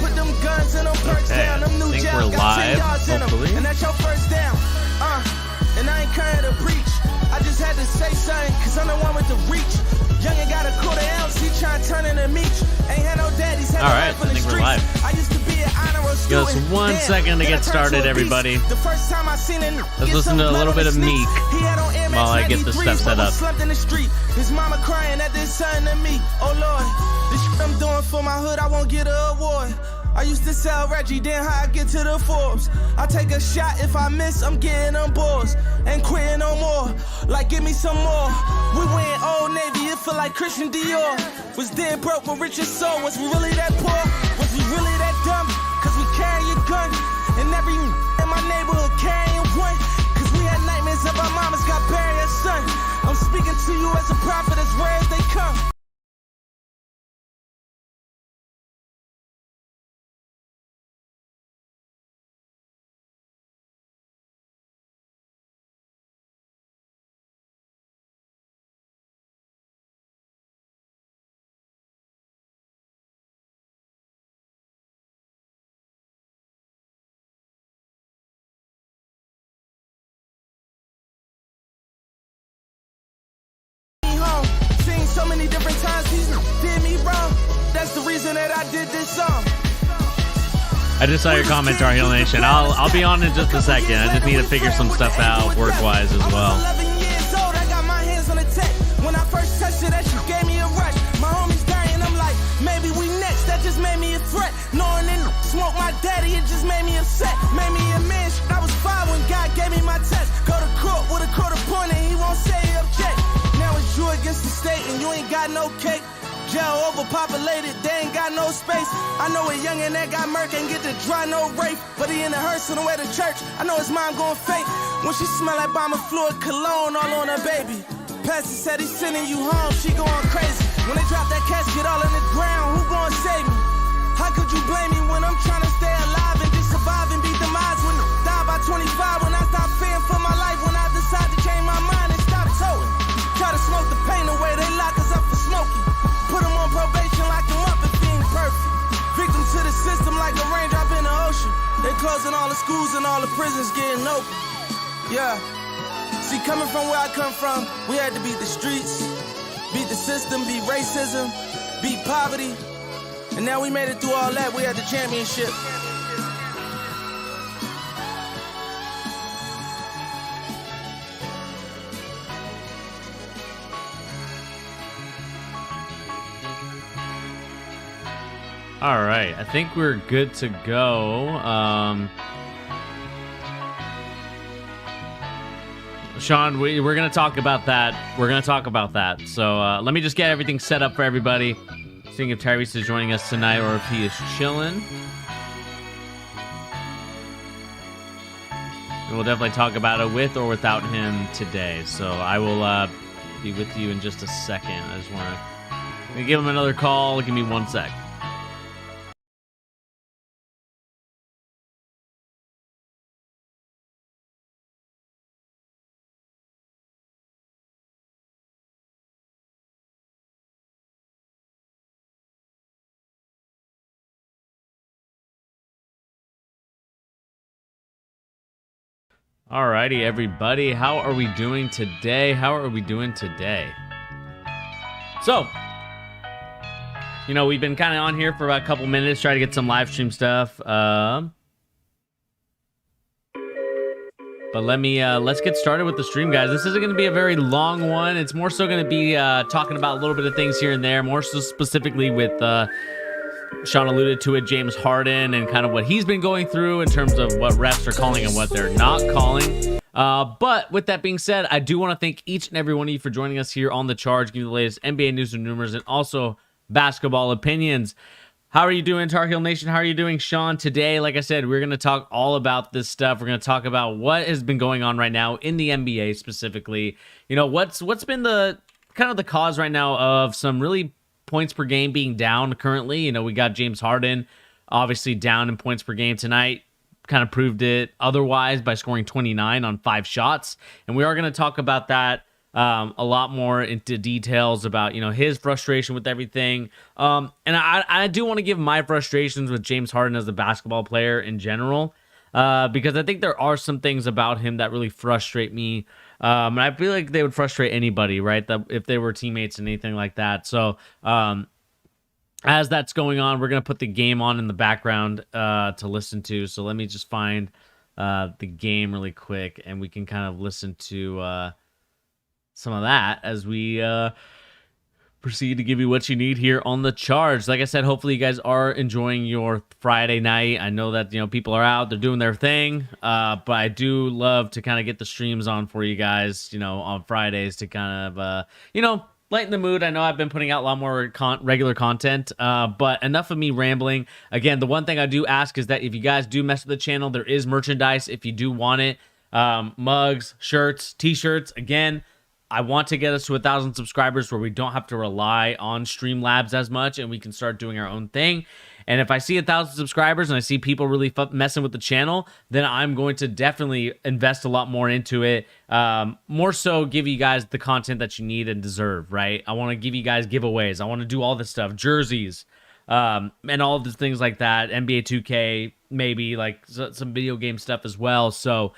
Put them guns and them perks down. Them new jails got 10 yards in them. And that's your first down. And I ain't coming to preach. I just had to say something, cause I'm the one with the reach. Youngin' got a quarter ounce, he tryna turn into meat. Ain't had no daddies, had no life in the streets. I used to be an honor student. Give us 1 second to get started, everybody. The first time I seen it, let's listen to a little bit of Meek while I get this stuff set up. In the street. His mama crying that this son to me. Oh Lord, this shit I'm doing for my hood, I won't get an award. I used to sell Reggie, then how I get to the Forbes. I take a shot, if I miss, I'm getting them balls. Ain't quitting no more, like give me some more. We went Old Navy, it feel like Christian Dior. Was dead broke, but rich as soul. Was we really that poor? Was we really that dumb? Cause we carry a gun. And every in my neighborhood carrying one. Cause we had nightmares of our mamas got buried as son. I'm speaking to you as a prophet, as rare as they come. So many different times he's did me wrong. That's the reason that I did this song. I just saw your comment, Tar Heel Nation. I'll be on in just a second. I just need to figure some stuff out work-wise as well. I was 11 years old, I got my hands on the tech. When I first touched it, that shit gave me a rush. My homies dying, I'm like, maybe we next. That just made me a threat. Knowing it smoke my daddy, it just made me upset. Made me a man. I was 5 when God gave me my test. Go to court with a quarter point and he won't say object. Now it's you against the state and you ain't got no cake. Jail overpopulated, they ain't got no space. I know a youngin' that got murked ain't get to dry no rape. But he in the hearse on the way to church. I know his mom going fake. When she smell like bomber fluid cologne all on her baby. Pastor said he's sending you home, she going crazy. When they drop that casket all in the ground, who gonna save me? How could you blame me when I'm trying to stay alive and just survive and beat them odds? When I die by 25, when I stop fearing for my life, when I decide to change my mind and stop toting. Try to smoke the pain away, they lock us up for smoking. Put them on probation, lock them up if he ain't perfect. Victim to the system like a raindrop in the ocean. They closing all the schools and all the prisons getting open. Yeah. See, coming from where I come from, we had to beat the streets, beat the system, beat racism, beat poverty. And now we made it through all that, we had the championship. All right, I think we're good to go. Sean, we're going to talk about that. So let me just get everything set up for everybody. Seeing if Tyrese is joining us tonight or if he is chilling. And we'll definitely talk about it with or without him today. So I will be with you in just a second. I just want to give him another call. Give me 1 sec. Alrighty, everybody. How are we doing today? So, we've been kind of on here for about a couple minutes, trying to get some live stream stuff. But let's get started with the stream, guys. This isn't going to be a very long one. It's more so going to be talking about a little bit of things here and there, more so specifically with Sean alluded to it, James Harden, and kind of what he's been going through in terms of what refs are calling and what they're not calling. But with that being said, I do want to thank each and every one of you for joining us here on The Charge, giving you the latest NBA news and rumors and also basketball opinions. How are you doing, Tar Heel Nation? How are you doing, Sean? Today, like I said, we're going to talk all about this stuff. We're going to talk about what has been going on right now in the NBA specifically. What's been the kind of the cause right now of some really points per game being down currently. We got James Harden obviously down in points per game tonight. Kind of proved it otherwise by scoring 29 on 5 shots. And we are going to talk about that a lot more into details about, his frustration with everything. And I do want to give my frustrations with James Harden as a basketball player in general, because I think there are some things about him that really frustrate me. And I feel like they would frustrate anybody, right? That if they were teammates and anything like that. So, as that's going on, we're going to put the game on in the background to listen to. So let me just find the game really quick, and we can kind of listen to some of that as we proceed to give you what you need here on The Charge. Like I said, hopefully you guys are enjoying your Friday night. I know that, people are out, they're doing their thing, but I do love to kind of get the streams on for you guys, on Fridays to kind of, lighten the mood. I know I've been putting out a lot more regular content, but enough of me rambling. Again, the one thing I do ask is that if you guys do mess with the channel, there is merchandise if you do want it. Mugs, shirts, t-shirts. Again, I want to get us to 1,000 subscribers where we don't have to rely on Streamlabs as much and we can start doing our own thing. And if I see 1,000 subscribers and I see people really messing with the channel, then I'm going to definitely invest a lot more into it. More so give you guys the content that you need and deserve, right? I want to give you guys giveaways. I want to do all this stuff, jerseys, and all the things like that. NBA 2K, maybe like some video game stuff as well. So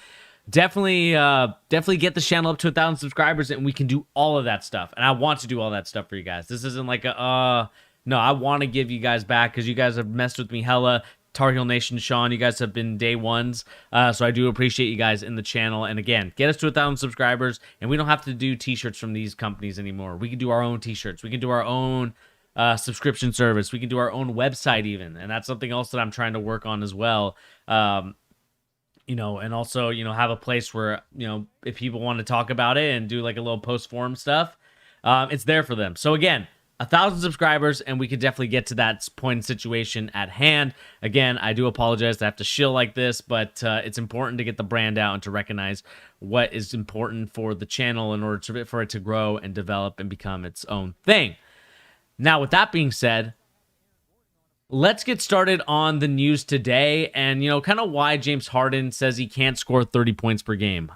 definitely get the channel up to 1,000 subscribers and we can do all of that stuff. And I want to do all that stuff for you guys. This isn't like no, I want to give you guys back because you guys have messed with me hella. Tar Heel Nation, Sean, you guys have been day ones. So I do appreciate you guys in the channel. And again, get us to 1,000 subscribers and we don't have to do t-shirts from these companies anymore. We can do our own t-shirts. We can do our own subscription service. We can do our own website even. And that's something else that I'm trying to work on as well. And also, have a place where, if people want to talk about it and do like a little post forum stuff, it's there for them. So again, 1,000 subscribers, and we could definitely get to that point in situation at hand. Again, I do apologize to have to shill like this, but it's important to get the brand out and to recognize what is important for the channel in order for it to grow and develop and become its own thing. Now, with that being said, let's get started on the news today and, kind of why James Harden says he can't score 30 points per game.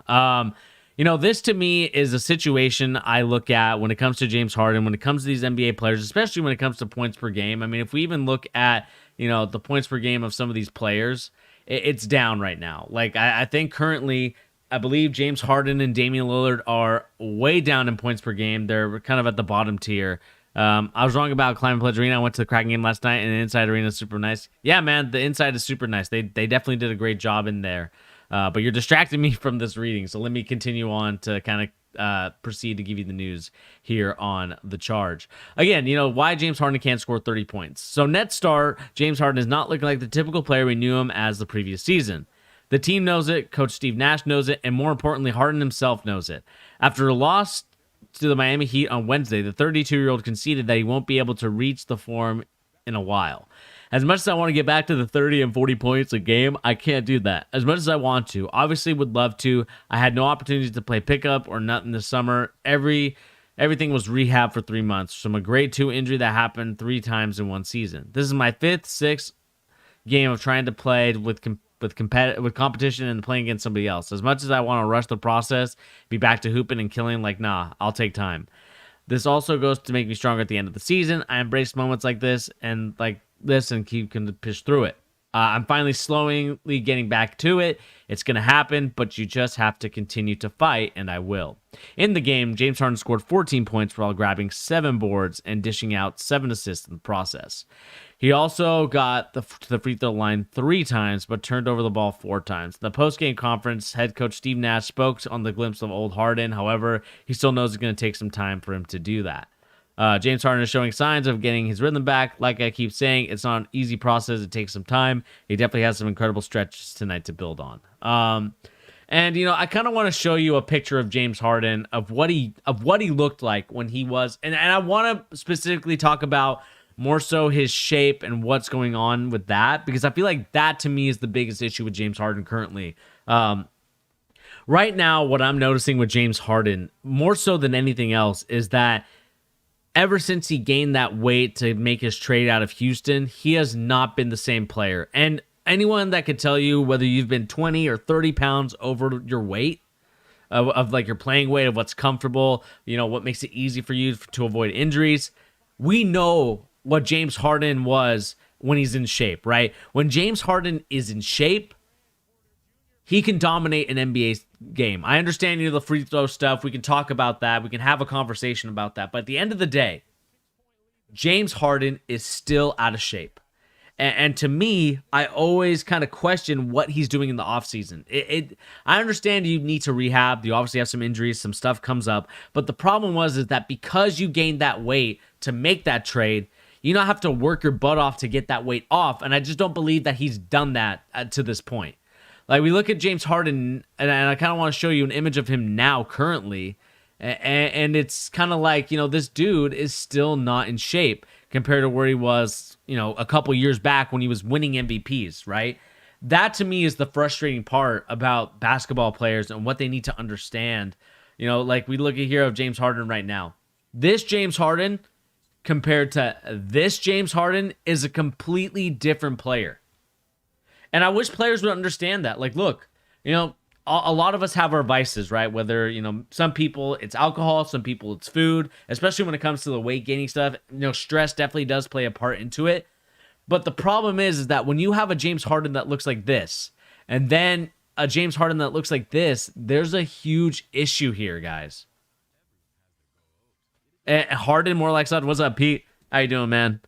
This to me is a situation I look at when it comes to James Harden, when it comes to these NBA players, especially when it comes to points per game. I mean, if we even look at, the points per game of some of these players, it's down right now. Like, I think currently, I believe James Harden and Damian Lillard are way down in points per game. They're kind of at the bottom tier. I was wrong about Climate Pledge Arena. I went to the Kraken game last night, and the inside arena is super nice. Yeah, man, the inside is super nice. They definitely did a great job in there. But you're distracting me from this reading, so let me continue on to kind of proceed to give you the news here on The Charge. Again, why James Harden can't score 30 points. So net star, James Harden is not looking like the typical player we knew him as the previous season. The team knows it, Coach Steve Nash knows it, and more importantly, Harden himself knows it. After a loss to the Miami Heat on Wednesday, the 32-year-old conceded that he won't be able to reach the form in a while. As much as I want to get back to the 30 and 40 points a game, I can't do that. As much as I want to. Obviously would love to. I had no opportunities to play pickup or nothing this summer. Everything was rehab for 3 months from a grade 2 injury that happened 3 times in one season. This is my 5th, 6th game of trying to play with competition and playing against somebody else. As much as I want to rush the process, be back to hooping and killing, nah, I'll take time. This also goes to make me stronger at the end of the season. I embrace moments like this and keep push through it. I'm finally slowly getting back to it. It's going to happen, but you just have to continue to fight, and I will. In the game, James Harden scored 14 points while grabbing 7 boards and dishing out 7 assists in the process. He also got to the free throw line 3 times, but turned over the ball 4 times. In the post-game conference, head coach Steve Nash spoke on the glimpse of old Harden. However, he still knows it's going to take some time for him to do that. James Harden is showing signs of getting his rhythm back. Like I keep saying, it's not an easy process. It takes some time. He definitely has some incredible stretches tonight to build on. I kind of want to show you a picture of James Harden of what he looked like when he was, and I want to specifically talk about more so his shape and what's going on with that, because I feel like that to me is the biggest issue with James Harden currently. Right now, what I'm noticing with James Harden, more so than anything else, is that ever since he gained that weight to make his trade out of Houston, he has not been the same player. And anyone that could tell you whether you've been 20 or 30 pounds over your weight, of like your playing weight, of what's comfortable, what makes it easy for you to avoid injuries. We know what James Harden was when he's in shape, right? When James Harden is in shape, he can dominate an NBA game. I understand the free throw stuff. We can talk about that. We can have a conversation about that. But at the end of the day, James Harden is still out of shape. And to me, I always kind of question what he's doing in the offseason. I understand you need to rehab. You obviously have some injuries, some stuff comes up. But the problem is that because you gained that weight to make that trade, you don't have to work your butt off to get that weight off. And I just don't believe that he's done that to this point. Like, we look at James Harden, and I kind of want to show you an image of him now, currently. And it's kind of like, this dude is still not in shape compared to where he was, a couple years back when he was winning MVPs, right? That to me is the frustrating part about basketball players and what they need to understand. Like we look at here of James Harden right now. This James Harden compared to this James Harden is a completely different player. And I wish players would understand that. Like, look, a lot of us have our vices, right? Whether, some people it's alcohol, some people it's food, especially when it comes to the weight gaining stuff. Stress definitely does play a part into it. But the problem is that when you have a James Harden that looks like this, and then a James Harden that looks like this, there's a huge issue here, guys. And Harden more like that. What's up, Pete? How you doing, man?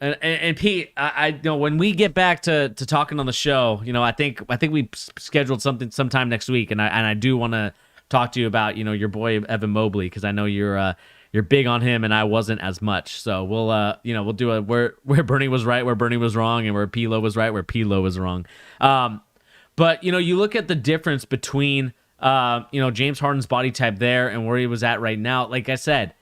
And Pete, I know when we get back to talking on the show, I think we scheduled something sometime next week, and I do want to talk to you about your boy Evan Mobley, because I know you're big on him and I wasn't as much. So we'll do a where Bernie was right, where Bernie was wrong, and where P-Lo was right, where P-Lo was wrong. But you look at the difference between James Harden's body type there and where he was at right now. Like I said,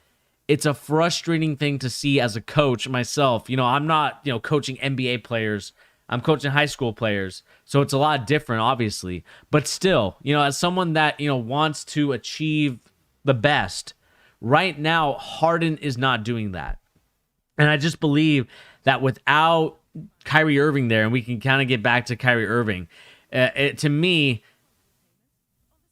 it's a frustrating thing to see as a coach myself. I'm not, coaching NBA players. I'm coaching high school players. So it's a lot different, obviously. But still, as someone that, wants to achieve the best, right now, Harden is not doing that. And I just believe that without Kyrie Irving there, and we can kind of get back to Kyrie Irving, to me,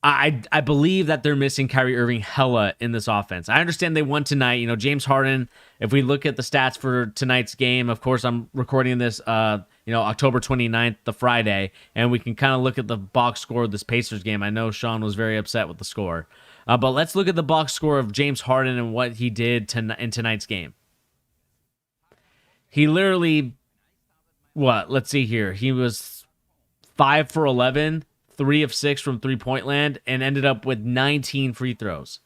I believe that they're missing Kyrie Irving hella in this offense. I understand they won tonight. James Harden, if we look at the stats for tonight's game, of course, I'm recording this, October 29th, the Friday, and we can kind of look at the box score of this Pacers game. I know Sean was very upset with the score. But let's look at the box score of James Harden and what he did in tonight's game. He literally, let's see here. He was 5 for 11. 3 of 6 from three-point land, and ended up with 19 free throws.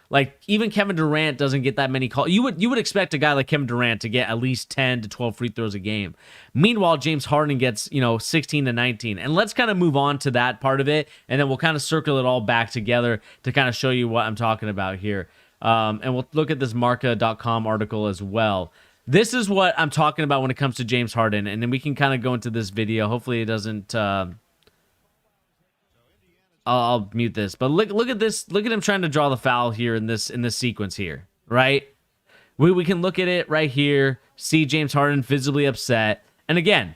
Like, even Kevin Durant doesn't get that many calls. You would expect a guy like Kevin Durant to get at least 10 to 12 free throws a game. Meanwhile, James Harden gets, 16 to 19. And let's kind of move on to that part of it, and then we'll kind of circle it all back together to kind of show you what I'm talking about here. And we'll look at this Marca.com article as well. This is what I'm talking about when it comes to James Harden, and then we can kind of go into this video. Hopefully it doesn't... I'll mute this, but look at this. Look at him trying to draw the foul here in this sequence here, right? We can look at it right here, see James Harden visibly upset, and again,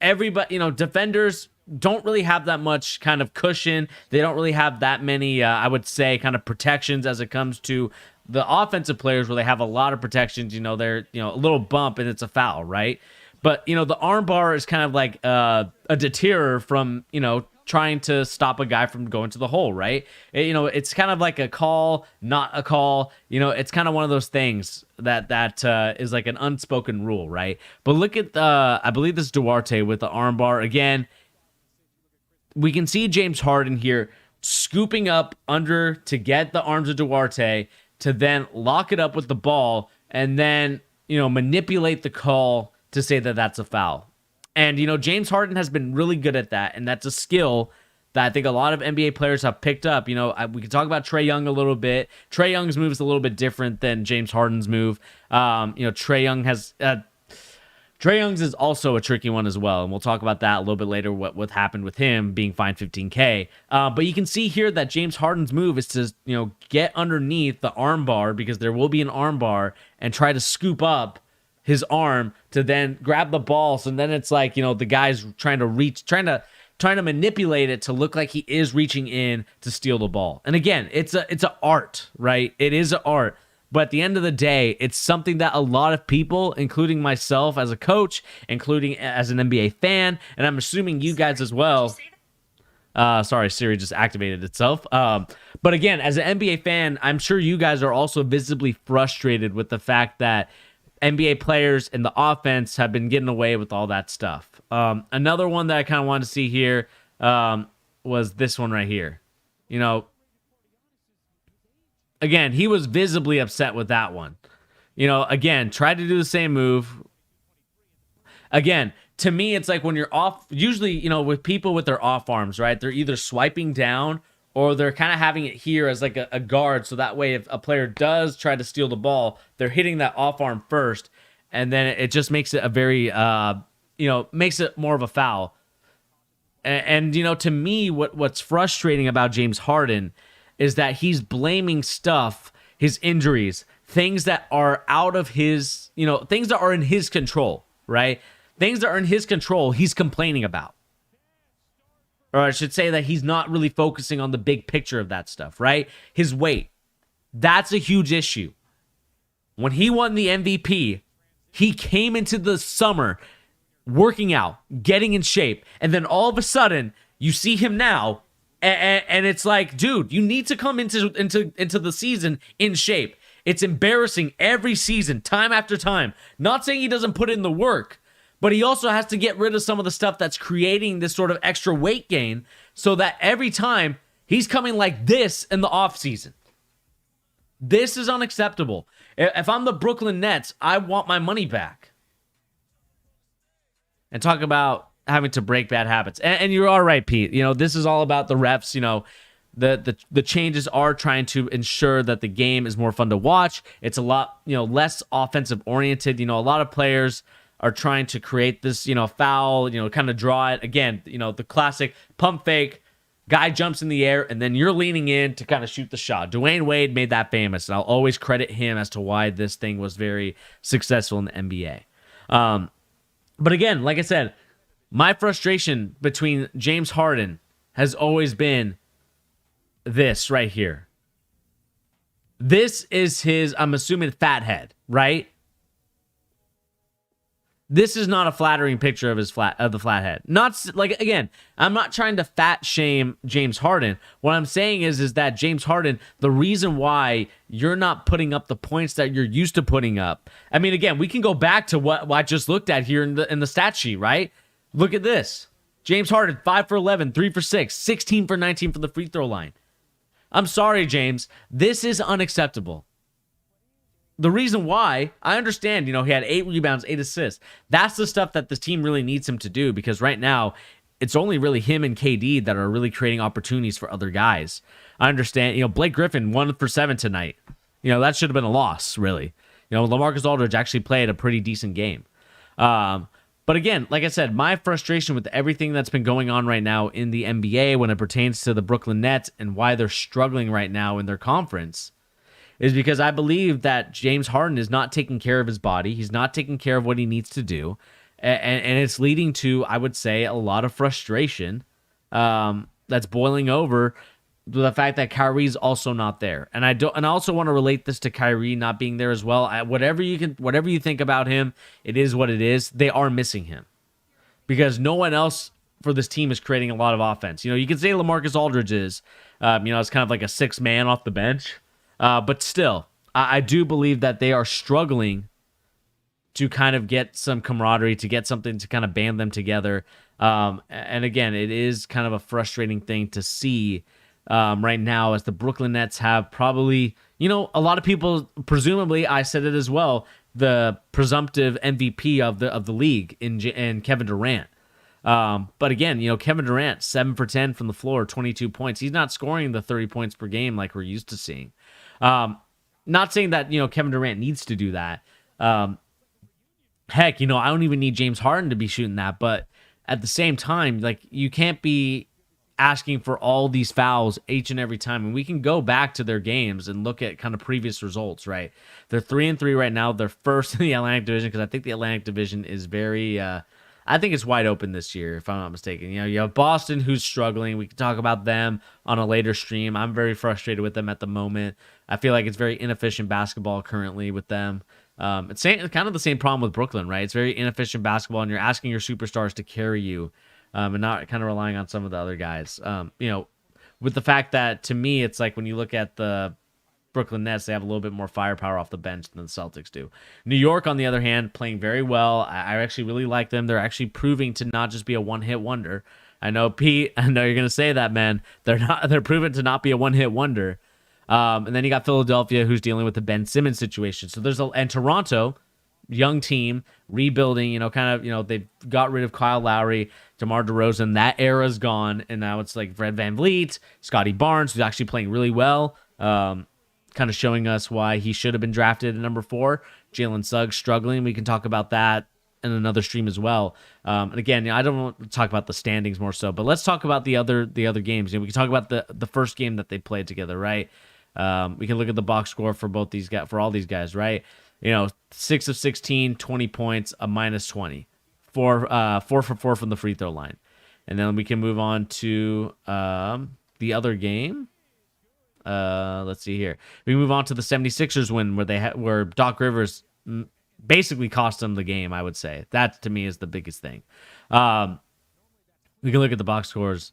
everybody, defenders don't really have that much kind of cushion. They don't really have that many, I would say, kind of protections as it comes to the offensive players, where they have a lot of protections. They're a little bump and it's a foul, right? But, the arm bar is kind of like a deterror from, trying to stop a guy from going to the hole, right? It's kind of like a call, not a call. It's kind of one of those things that is like an unspoken rule, right? But look at, I believe this is Duarte with the arm bar. Again, we can see James Harden here scooping up under to get the arms of Duarte to then lock it up with the ball and then, manipulate the call to say that that's a foul. And, James Harden has been really good at that, and that's a skill that I think a lot of NBA players have picked up. We can talk about Trae Young a little bit. Trae Young's move is a little bit different than James Harden's move. Trae Young's is also a tricky one as well, and we'll talk about that a little bit later, what happened with him being fined $15K. But you can see here that James Harden's move is to, get underneath the arm bar, because there will be an arm bar, and try to scoop up his arm to then grab the ball. So then it's like, the guy's trying to trying to manipulate it to look like he is reaching in to steal the ball. And again, it's an art, right? It is an art. But at the end of the day, it's something that a lot of people, including myself as a coach, including as an NBA fan, and I'm assuming you guys as well. Sorry, Siri just activated itself. But again, as an NBA fan, I'm sure you guys are also visibly frustrated with the fact that NBA players in the offense have been getting away with all that stuff. Another one that I kind of wanted to see here was this one right here. You know, again, he was visibly upset with that one. You know, again, tried to do the same move. Again, to me, it's like when you're off, usually, you know, with people with their off arms, right? They're either swiping down or they're kind of having it here as like a guard. So that way, if a player does try to steal the ball, they're hitting that off arm first. And then it just makes it a very, makes it more of a foul. And you know, to me, what's frustrating about James Harden is that he's blaming stuff, his injuries, things that are out of his, you know, things that are in his control, right? Things that are in his control, he's complaining about. Or I should say that he's not really focusing on the big picture of that stuff, right? His weight. That's a huge issue. When he won the MVP, he came into the summer working out, getting in shape, and then all of a sudden, you see him now, and it's like, dude, you need to come into the season in shape. It's embarrassing every season, time after time. Not saying he doesn't put in the work, but he also has to get rid of some of the stuff that's creating this sort of extra weight gain so that every time he's coming like this in the offseason. This is unacceptable. If I'm the Brooklyn Nets, I want my money back. And talk about having to break bad habits. And you're all right, Pete. You know, this is all about the refs. You know, the changes are trying to ensure that the game is more fun to watch. It's a lot, you know, less offensive oriented. You know, a lot of players are trying to create this, you know, foul, you know, kind of draw it. Again, you know, the classic pump fake, guy jumps in the air, and then you're leaning in to kind of shoot the shot. Dwayne Wade made that famous, and I'll always credit him as to why this thing was very successful in the NBA. But again, like I said, my frustration between James Harden has always been this right here. This is his, I'm assuming, fat head, right? This is not a flattering picture of the flat head. Not like, again, I'm not trying to fat shame James Harden. What I'm saying is that James Harden, the reason why you're not putting up the points that you're used to putting up. I mean, again, we can go back to what I just looked at here in the stat sheet, right? Look at this. James Harden, 5 for 11, 3 for 6, 16 for 19 from the free throw line. I'm sorry, James. This is unacceptable. The reason why, I understand, you know, he had 8 rebounds, 8 assists. That's the stuff that the team really needs him to do, because right now, it's only really him and KD that are really creating opportunities for other guys. I understand, you know, Blake Griffin, 1 for 7 tonight. You know, that should have been a loss, really. You know, LaMarcus Aldridge actually played a pretty decent game. But again, like I said, my frustration with everything that's been going on right now in the NBA when it pertains to the Brooklyn Nets and why they're struggling right now in their conference is because I believe that James Harden is not taking care of his body. He's not taking care of what he needs to do. And it's leading to, I would say, a lot of frustration that's boiling over the fact that Kyrie's also not there. And I also want to relate this to Kyrie not being there as well. Whatever you think about him, it is what it is. They are missing him because no one else for this team is creating a lot of offense. You know, you can say LaMarcus Aldridge is, it's kind of like a 6th man off the bench. But still, I do believe that they are struggling to kind of get some camaraderie, to get something to kind of band them together. And again, it is kind of a frustrating thing to see right now as the Brooklyn Nets have probably, you know, a lot of people, presumably, I said it as well, the presumptive MVP of the league in Kevin Durant. But again, you know, Kevin Durant, 7 for 10 from the floor, 22 points. He's not scoring the 30 points per game like we're used to seeing. Not saying that, you know, Kevin Durant needs to do that. Heck, you know, I don't even need James Harden to be shooting that. But at the same time, like, you can't be asking for all these fouls each and every time. And we can go back to their games and look at kind of previous results, right? They're 3-3 right now. They're first in the Atlantic Division because I think the Atlantic Division is very, I think it's wide open this year, if I'm not mistaken. You have Boston, who's struggling. We can talk about them on a later stream. I'm very frustrated with them at the moment. I feel like it's very inefficient basketball currently with them. It's kind of the same problem with Brooklyn, right? It's very inefficient basketball, and you're asking your superstars to carry you, and not kind of relying on some of the other guys. With the fact that, to me, it's like when you look at the Brooklyn Nets, they have a little bit more firepower off the bench than the Celtics do. New York, on the other hand, playing very well. I actually really like them. They're actually proving to not just be a one-hit wonder. I know, Pete, I know you're going to say that, man. They're not. They're proven to not be a one-hit wonder. And then you got Philadelphia, who's dealing with the Ben Simmons situation. So and Toronto, young team, rebuilding, they've got rid of Kyle Lowry, DeMar DeRozan. That era's gone, and now it's like Fred VanVleet, Scotty Barnes, who's actually playing really well. Kind of showing us why he should have been drafted at number 4. Jalen Suggs struggling. We can talk about that in another stream as well. And again, I don't want to talk about the standings more so, but let's talk about the other games. We can talk about the first game that they played together, right? We can look at the box score for both these guys, for all these guys, right? 6 of 16, 20 points, a minus 20, 4 for 4 from the free throw line, and then we can move on to the other game. Let's see here. We move on to the 76ers win where Doc Rivers basically cost them the game, I would say. That, to me, is the biggest thing. We can look at the box scores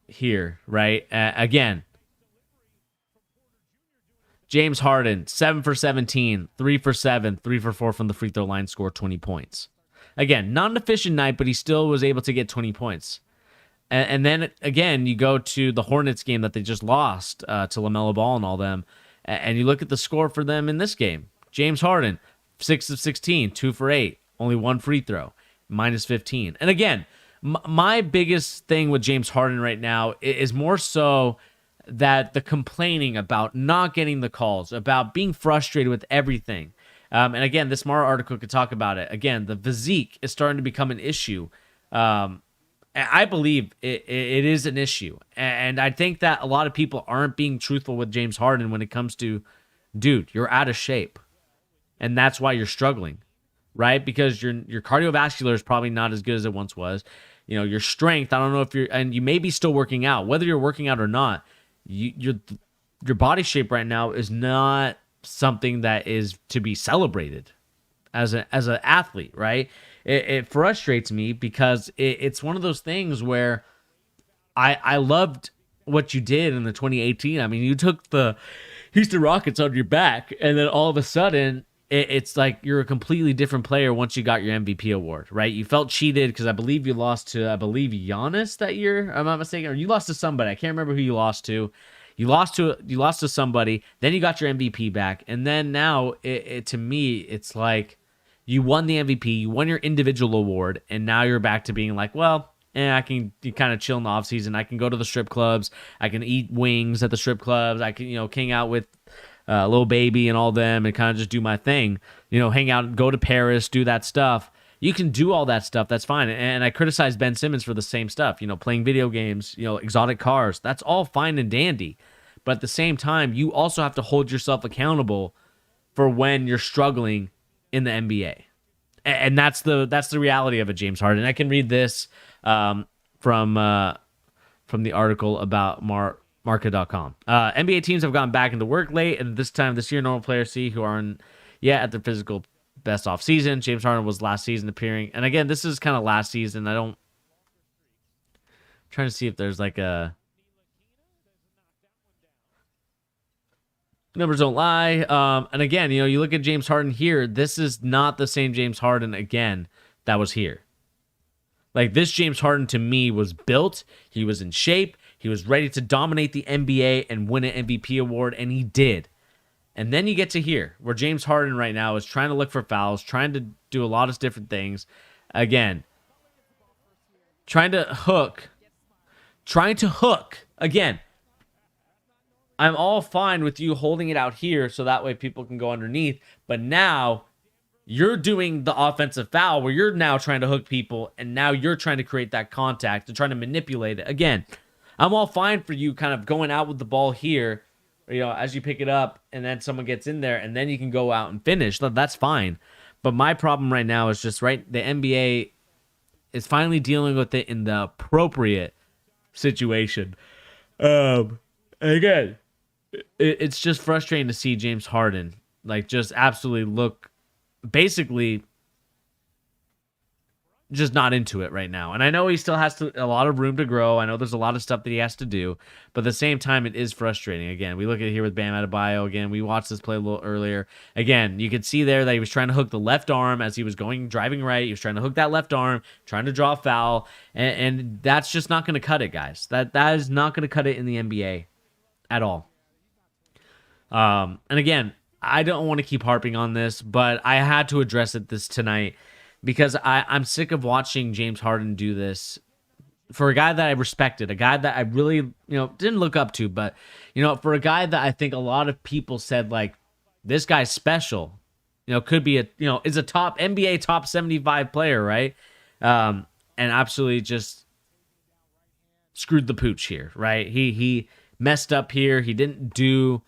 here, right? Again, James Harden, 7 for 17, 3 for 7, 3 for 4 from the free throw line, scored 20 points. Again, not an efficient night, but he still was able to get 20 points. And then, again, you go to the Hornets game that they just lost to LaMelo Ball and all them, and you look at the score for them in this game. James Harden, 6 of 16, 2 for 8, only 1 free throw, minus 15. And again, my biggest thing with James Harden right now is more so that the complaining about not getting the calls, about being frustrated with everything. And again, this Mara article could talk about it. Again, the physique is starting to become an issue. I believe it is an issue. And I think that a lot of people aren't being truthful with James Harden when it comes to, dude, you're out of shape. And that's why you're struggling, right? Because your cardiovascular is probably not as good as it once was. Your strength, I don't know if and you may be still working out. Whether you're working out or not, your body shape right now is not something that is to be celebrated as an athlete, right? It frustrates me because it's one of those things where I loved what you did in the 2018. I mean, you took the Houston Rockets on your back, and then all of a sudden, it's like you're a completely different player once you got your MVP award, right? You felt cheated because I believe you lost to, Giannis that year, if I'm not mistaken, or you lost to somebody. I can't remember who you lost to. You lost to somebody, then you got your MVP back, and then now, to me, it's like you won the MVP, you won your individual award, and now you're back to being like, well, I can kind of chill in the offseason. I can go to the strip clubs. I can eat wings at the strip clubs. I can, hang out with Lil Baby and all them and kind of just do my thing. Hang out, go to Paris, do that stuff. You can do all that stuff. That's fine. And I criticize Ben Simmons for the same stuff. Playing video games, exotic cars. That's all fine and dandy. But at the same time, you also have to hold yourself accountable for when you're struggling in the NBA. And that's the reality of it, James Harden. I can read this from the article about Marca.com. NBA teams have gone back into work late, and this time this year, normal players see who aren't yet at their physical best off season. James Harden was last season appearing, and again, this is kind of last season. I'm trying to see if there's like a numbers don't lie. And again, you look at James Harden here. This is not the same James Harden again that was here. Like, this James Harden to me was built. He was in shape. He was ready to dominate the NBA and win an MVP award, and he did. And then you get to here, where James Harden right now is trying to look for fouls, trying to do a lot of different things. Again, trying to hook. Again, I'm all fine with you holding it out here so that way people can go underneath. But now you're doing the offensive foul where you're now trying to hook people, and now you're trying to create that contact and trying to manipulate it. Again, I'm all fine for you kind of going out with the ball here, as you pick it up and then someone gets in there and then you can go out and finish. That's fine. But my problem right now is just, right, the NBA is finally dealing with it in the appropriate situation. Again, it's just frustrating to see James Harden like just absolutely look basically just not into it right now. And I know he still has a lot of room to grow. I know there's a lot of stuff that he has to do, but at the same time, it is frustrating. Again, we look at it here with Bam Adebayo. Again, we watched this play a little earlier. Again, you could see there that he was trying to hook the left arm as he was driving right. He was trying to hook that left arm, trying to draw a foul, and that's just not going to cut it, guys. That is not going to cut it in the NBA at all. And again, I don't want to keep harping on this, but I had to address it tonight because I'm sick of watching James Harden do this for a guy that I respected, a guy that I really, didn't look up to, but, for a guy that I think a lot of people said, like, this guy's special, could be is a top NBA top 75 player, right? And absolutely just screwed the pooch here, right? He messed up here. He didn't do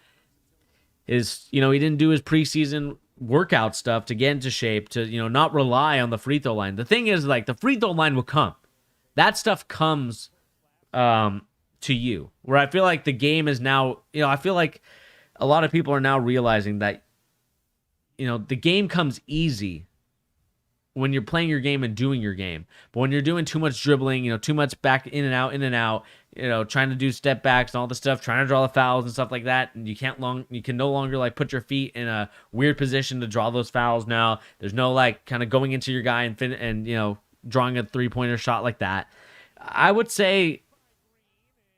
his preseason workout stuff to get into shape, to, not rely on the free throw line. The thing is, like, the free throw line will come. That stuff comes to you. Where I feel like the game is now, I feel like a lot of people are now realizing that, the game comes easy when you're playing your game and doing your game. But when you're doing too much dribbling, too much back in and out, trying to do step backs and all the stuff, trying to draw the fouls and stuff like that, and you can no longer like put your feet in a weird position to draw those fouls now. There's no like kind of going into your guy and drawing a 3-pointer shot like that. I would say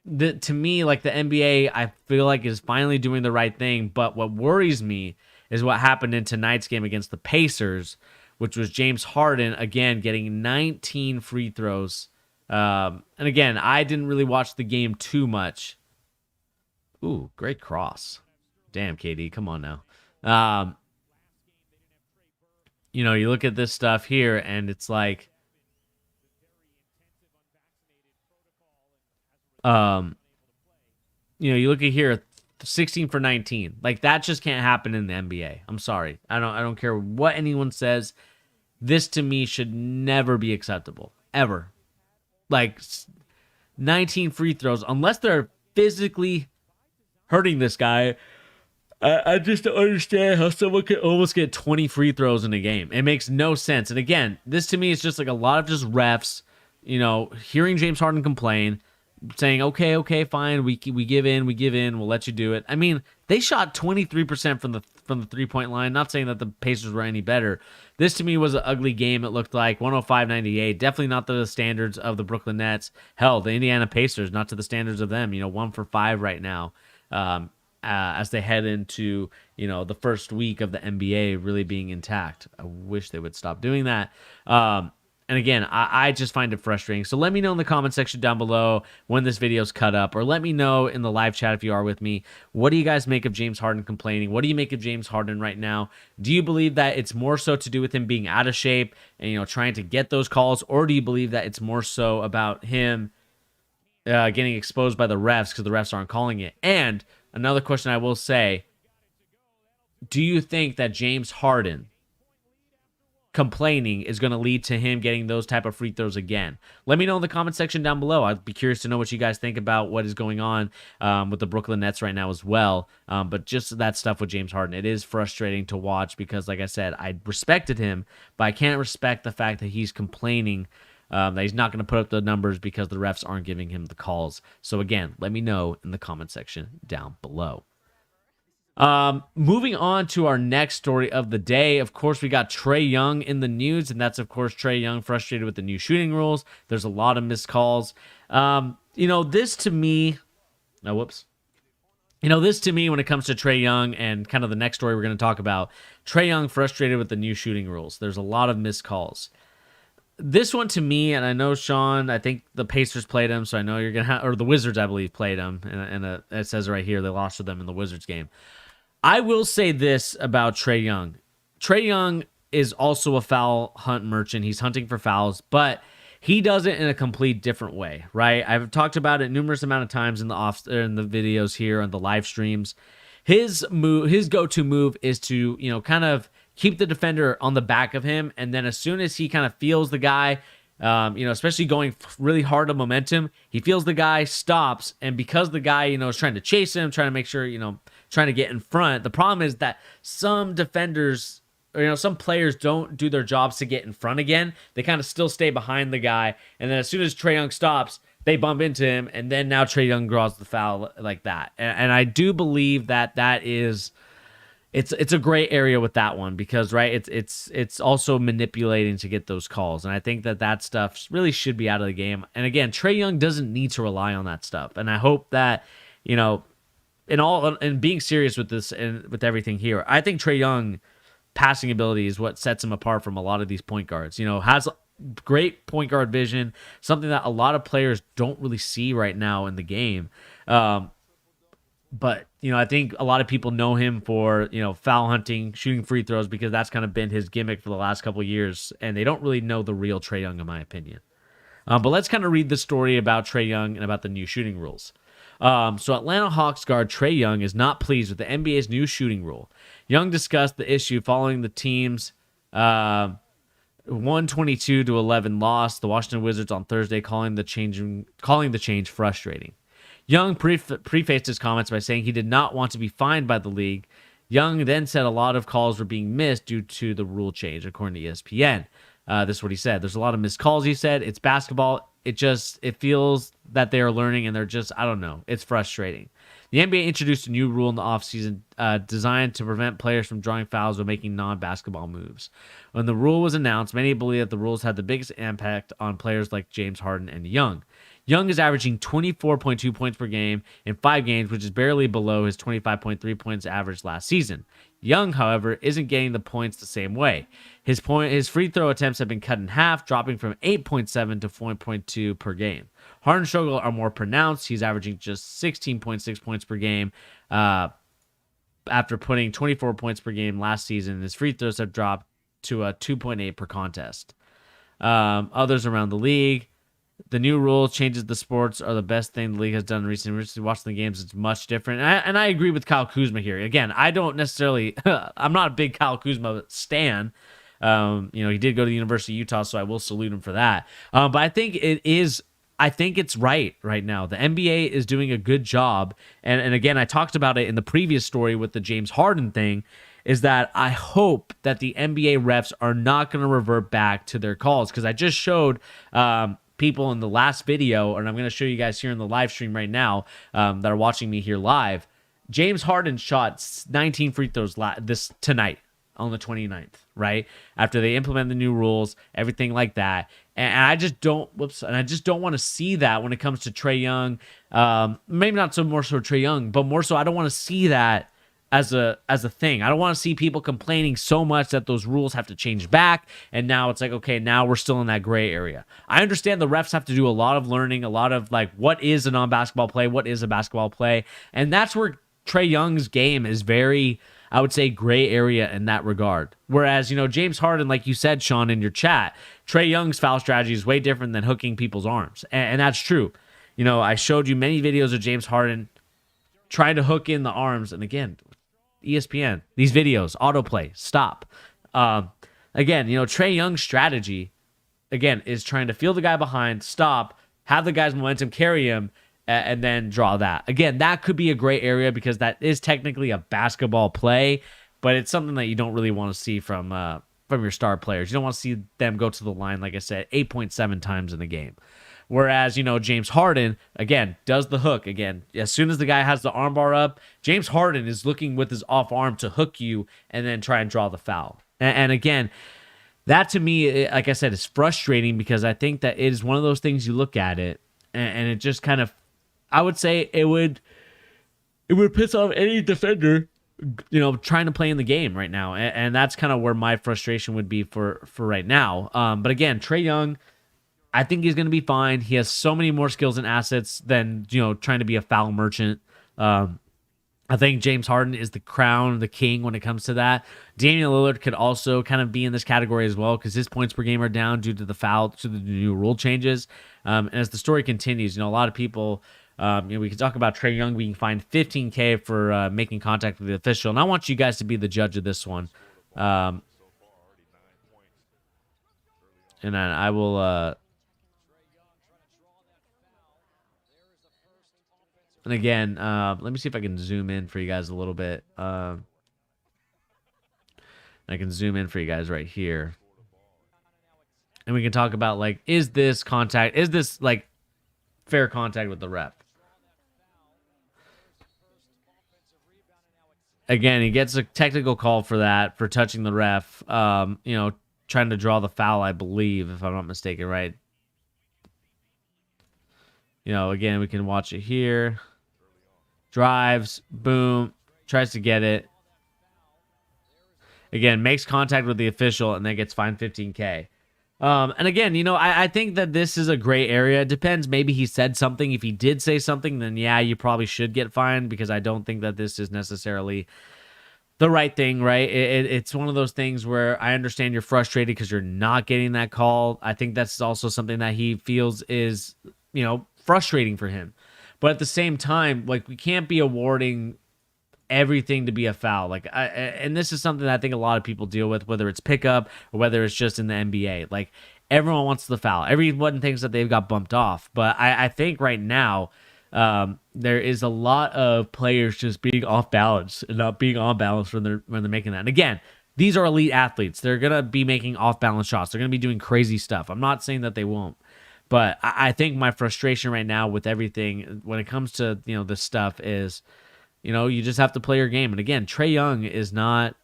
that to me, like the NBA, I feel like is finally doing the right thing. But what worries me is what happened in tonight's game against the Pacers, which was James Harden, again, getting 19 free throws. And again, I didn't really watch the game too much. Ooh, great cross. Damn, KD, come on now. You look at this stuff here, and it's like, you look at here, 16 for 19. Like, that just can't happen in the NBA. I'm sorry. I don't care what anyone says. This to me should never be acceptable. Ever. Like 19 free throws, unless they're physically hurting this guy. I just don't understand how someone could almost get 20 free throws in a game. It makes no sense. And again, this to me is just like a lot of just refs, hearing James Harden complain, saying, okay, fine, we give in, we'll let you do it. I mean, they shot 23% from the 3-point line. Not saying that the Pacers were any better. This to me was an ugly game. It looked like 105-98. Definitely not to the standards of the Brooklyn Nets. Hell, the Indiana Pacers, not to the standards of them. 1 for 5 right now. As they head into, the first week of the NBA really being intact. I wish they would stop doing that. And again, I just find it frustrating. So let me know in the comment section down below when this video's cut up, or let me know in the live chat if you are with me. What do you guys make of James Harden complaining? What do you make of James Harden right now? Do you believe that it's more so to do with him being out of shape and, trying to get those calls? Or do you believe that it's more so about him getting exposed by the refs because the refs aren't calling it? And another question I will say, do you think that James Harden complaining is going to lead to him getting those type of free throws again? Let me know in the comment section down below. I'd be curious to know what you guys think about what is going on with the Brooklyn Nets right now as well. But just that stuff with James Harden, it is frustrating to watch because, like I said, I respected him, but I can't respect the fact that he's complaining that he's not going to put up the numbers because the refs aren't giving him the calls. So again, let me know in the comment section down below. Moving on to our next story of the day. Of course, we got Trae Young in the news, and that's, of course, Trae Young frustrated with the new shooting rules. There's a lot of missed calls. This to me, this to me, when it comes to Trae Young and kind of the next story we're going to talk about, Trae Young frustrated with the new shooting rules. There's a lot of missed calls. This one to me, and I know Sean, I think the Pacers played him, so I know you're going to have, or the Wizards, I believe, played him, and it says right here they lost to them in the Wizards game. I will say this about Trae Young. Trae Young is also a foul hunt merchant. He's hunting for fouls, but he does it in a complete different way, right? I've talked about it numerous amount of times in the videos here on the live streams. His go-to move is to, kind of keep the defender on the back of him, and then as soon as he kind of feels the guy Especially going really hard on momentum. He feels the guy, stops, and because the guy, is trying to chase him, trying to make sure, trying to get in front. The problem is that some defenders, some players don't do their jobs to get in front again. They kind of still stay behind the guy, and then as soon as Trae Young stops, they bump into him, and then now Trae Young draws the foul like that. And I do believe that is. It's a gray area with that one because it's also manipulating to get those calls, and I think that stuff really should be out of the game. And again, Trae Young doesn't need to rely on that stuff, and I hope that in being serious with this and with everything here, I think Trae Young passing ability is what sets him apart from a lot of these point guards. Has great point guard vision, something that a lot of players don't really see right now in the game. But, I think a lot of people know him for, foul hunting, shooting free throws, because that's kind of been his gimmick for the last couple of years. And they don't really know the real Trae Young, in my opinion. But let's kind of read the story about Trae Young and about the new shooting rules. So Atlanta Hawks guard Trae Young is not pleased with the NBA's new shooting rule. Young discussed the issue following the team's 122-11 loss. The Washington Wizards on Thursday, calling the change frustrating. Young prefaced his comments by saying he did not want to be fined by the league. Young then said a lot of calls were being missed due to the rule change, according to ESPN. This is what he said. There's a lot of missed calls, he said. It's basketball. It feels that they are learning, and they're just, I don't know. It's frustrating. The NBA introduced a new rule in the offseason designed to prevent players from drawing fouls or making non-basketball moves. When the rule was announced, many believe that the rules had the biggest impact on players like James Harden and Young. Young is averaging 24.2 points per game in 5 games, which is barely below his 25.3 points average last season. Young, however, isn't getting the points the same way. His free throw attempts have been cut in half, dropping from 8.7 to 4.2 per game. Harden's struggles are more pronounced. He's averaging just 16.6 points per game after putting 24 points per game last season. His free throws have dropped to a 2.8 per contest. Others around the league. The new rule changes the sports are the best thing the league has done recently. Watching the games, it's much different. And I agree with Kyle Kuzma here. Again, I don't necessarily, I'm not a big Kyle Kuzma stan. He did go to the University of Utah, so I will salute him for that. But I think it's right now. The NBA is doing a good job. And again, I talked about it in the previous story with the James Harden thing, is that I hope that the NBA refs are not going to revert back to their calls. Because I just showed people in the last video, and I'm going to show you guys here in the live stream right now that are watching me here live. James Harden shot 19 free throws tonight on the 29th, right? After they implement the new rules, everything like that. And I just don't want to see that when it comes to Trae Young. Maybe not so more so Trae Young, but more so I don't want to see that as a thing. I don't want to see people complaining so much that those rules have to change back, and now it's like, okay, now we're still in that gray area. I understand the refs have to do a lot of learning, a lot of like, what is a non-basketball play, what is a basketball play, and that's where Trae Young's game is very, I would say, gray area in that regard. Whereas, James Harden, like you said, Sean, in your chat, Trae Young's foul strategy is way different than hooking people's arms, and that's true. I showed you many videos of James Harden trying to hook in the arms, and again, ESPN, these videos, autoplay, stop. Again, Trae Young's strategy, again, is trying to feel the guy behind, stop, have the guy's momentum carry him, and then draw that. Again, that could be a gray area because that is technically a basketball play, but it's something that you don't really want to see from your star players. You don't want to see them go to the line, like I said, 8.7 times in a game. Whereas, James Harden, again, does the hook. Again, as soon as the guy has the armbar up, James Harden is looking with his off arm to hook you and then try and draw the foul. And again, that to me, like I said, is frustrating because I think that it is one of those things you look at it and it just kind of, I would say it would piss off any defender, trying to play in the game right now. And that's kind of where my frustration would be for right now. But again, Trae Young, I think he's going to be fine. He has so many more skills and assets than, trying to be a foul merchant. I think James Harden is the crown, the king when it comes to that. Damian Lillard could also kind of be in this category as well because his points per game are down due to the new rule changes. And as the story continues, a lot of people, we can talk about Trae Young being fined $15K for making contact with the official. And I want you guys to be the judge of this one. And then I will And again, let me see if I can zoom in for you guys a little bit. I can zoom in for you guys right here. And we can talk about, like, is this like fair contact with the ref? Again, he gets a technical call for that, for touching the ref, trying to draw the foul, I believe, if I'm not mistaken, right? Again, we can watch it here. Drives, boom, tries to get it. Again, makes contact with the official and then gets fined $15K. And again, I think that this is a gray area. It depends. Maybe he said something. If he did say something, then yeah, you probably should get fined, because I don't think that this is necessarily the right thing, right? It's one of those things where I understand you're frustrated because you're not getting that call. I think that's also something that he feels is, frustrating for him. But at the same time, like, we can't be awarding everything to be a foul. Like, and this is something that I think a lot of people deal with, whether it's pickup or whether it's just in the NBA. Like, everyone wants the foul. Everyone thinks that they've got bumped off. But I think right now, there is a lot of players just being off balance and not being on balance when they're making that. And again, these are elite athletes. They're gonna be making off balance shots. They're gonna be doing crazy stuff. I'm not saying that they won't. But I think my frustration right now with everything when it comes to, this stuff is, you just have to play your game. And again, Trae Young is not,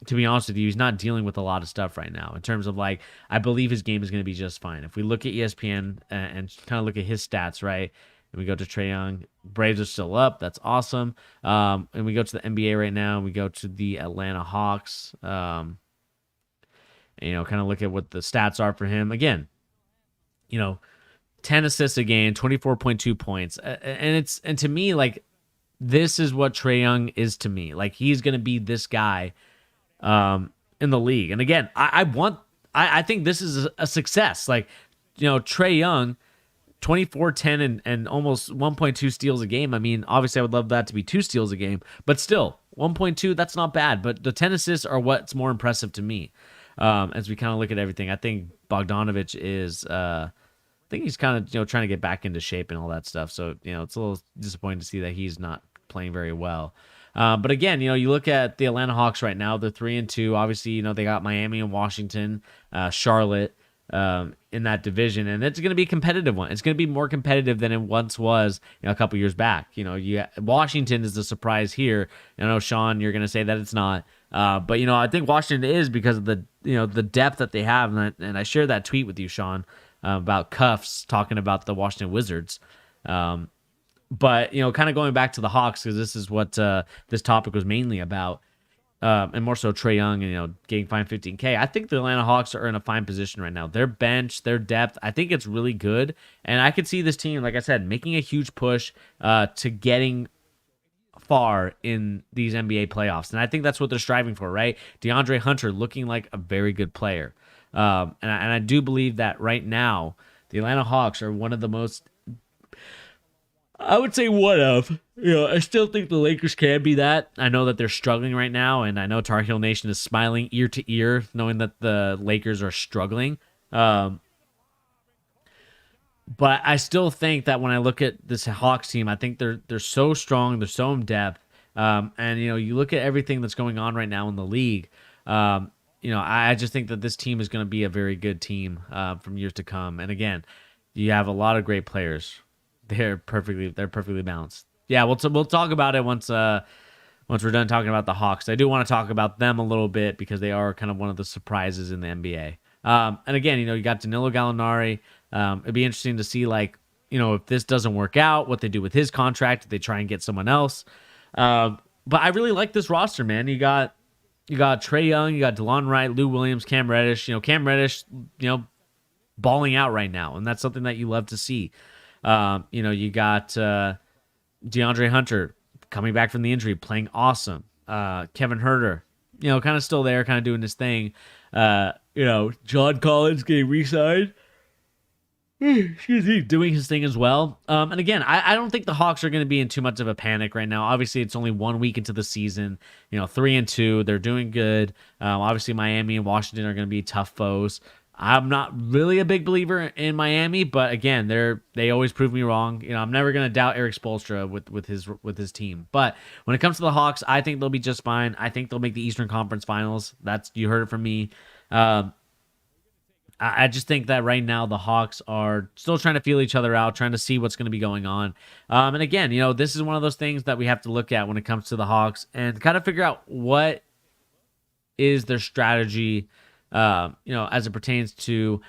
to be honest with you, he's not dealing with a lot of stuff right now in terms of, like, I believe his game is going to be just fine. If we look at ESPN and kind of look at his stats, right, and we go to Trae Young, Braves are still up. That's awesome. And we go to the NBA right now, and we go to the Atlanta Hawks, and, kind of look at what the stats are for him. Again, 10 assists a game, 24.2 points. And to me, like, this is what Trae Young is to me. Like, he's going to be this guy in the league. And again, I think this is a success. Like, Trae Young, 24, 10, and almost 1.2 steals a game. I mean, obviously I would love that to be 2 steals a game, but still 1.2, that's not bad. But the 10 assists are what's more impressive to me. As we kind of look at everything, I think Bogdanovich is, I think he's kind of, trying to get back into shape and all that stuff. So, it's a little disappointing to see that he's not playing very well. But again, you look at the Atlanta Hawks right now, they're 3-2. Obviously, they got Miami and Washington, Charlotte, in that division, and it's going to be a competitive one. It's going to be more competitive than it once was, a couple years back. Washington is the surprise here. I know, Sean, you're going to say that it's not. But, I think Washington is because of the depth that they have. And I shared that tweet with you, Sean, about Cuffs talking about the Washington Wizards. But, kind of going back to the Hawks, because this is what this topic was mainly about, and more so Trae Young and, getting fined $15K. I think the Atlanta Hawks are in a fine position right now. Their bench, their depth, I think it's really good. And I could see this team, like I said, making a huge push to getting far in these NBA playoffs. And I think that's what they're striving for, right? DeAndre Hunter looking like a very good player. And I do believe that right now, the Atlanta Hawks are one of the most, I would say one of, I still think the Lakers can be that. I know that they're struggling right now, and I know Tar Heel Nation is smiling ear to ear knowing that the Lakers are struggling. But I still think that when I look at this Hawks team, I think they're so strong, they're so in depth. And, you look at everything that's going on right now in the league, I just think that this team is going to be a very good team from years to come. And again, you have a lot of great players. They're perfectly balanced. Yeah, we'll talk about it once we're done talking about the Hawks. I do want to talk about them a little bit because they are kind of one of the surprises in the NBA. And again, you got Danilo Gallinari. It'd be interesting to see, like, if this doesn't work out, what they do with his contract, if they try and get someone else. But I really like this roster, man. You got Trae Young, you got DeLon Wright, Lou Williams, Cam Reddish. Cam Reddish, balling out right now, and that's something that you love to see. You got DeAndre Hunter coming back from the injury, playing awesome. Kevin Huerter, kind of still there, kind of doing his thing. John Collins getting re-signed. Excuse me, doing his thing as well. And again, I don't think the Hawks are going to be in too much of a panic right now. Obviously, it's only 1 week into the season. 3-2, they're doing good. Obviously, Miami and Washington are going to be tough foes. I'm not really a big believer in Miami, but again, they always prove me wrong. I'm never gonna doubt Eric Spoelstra with his team. But when it comes to the Hawks, I think they'll be just fine. I think they'll make the Eastern Conference Finals. You heard it from me. I just think that right now the Hawks are still trying to feel each other out, trying to see what's going to be going on. And again, this is one of those things that we have to look at when it comes to the Hawks and kind of figure out what is their strategy, as it pertains to,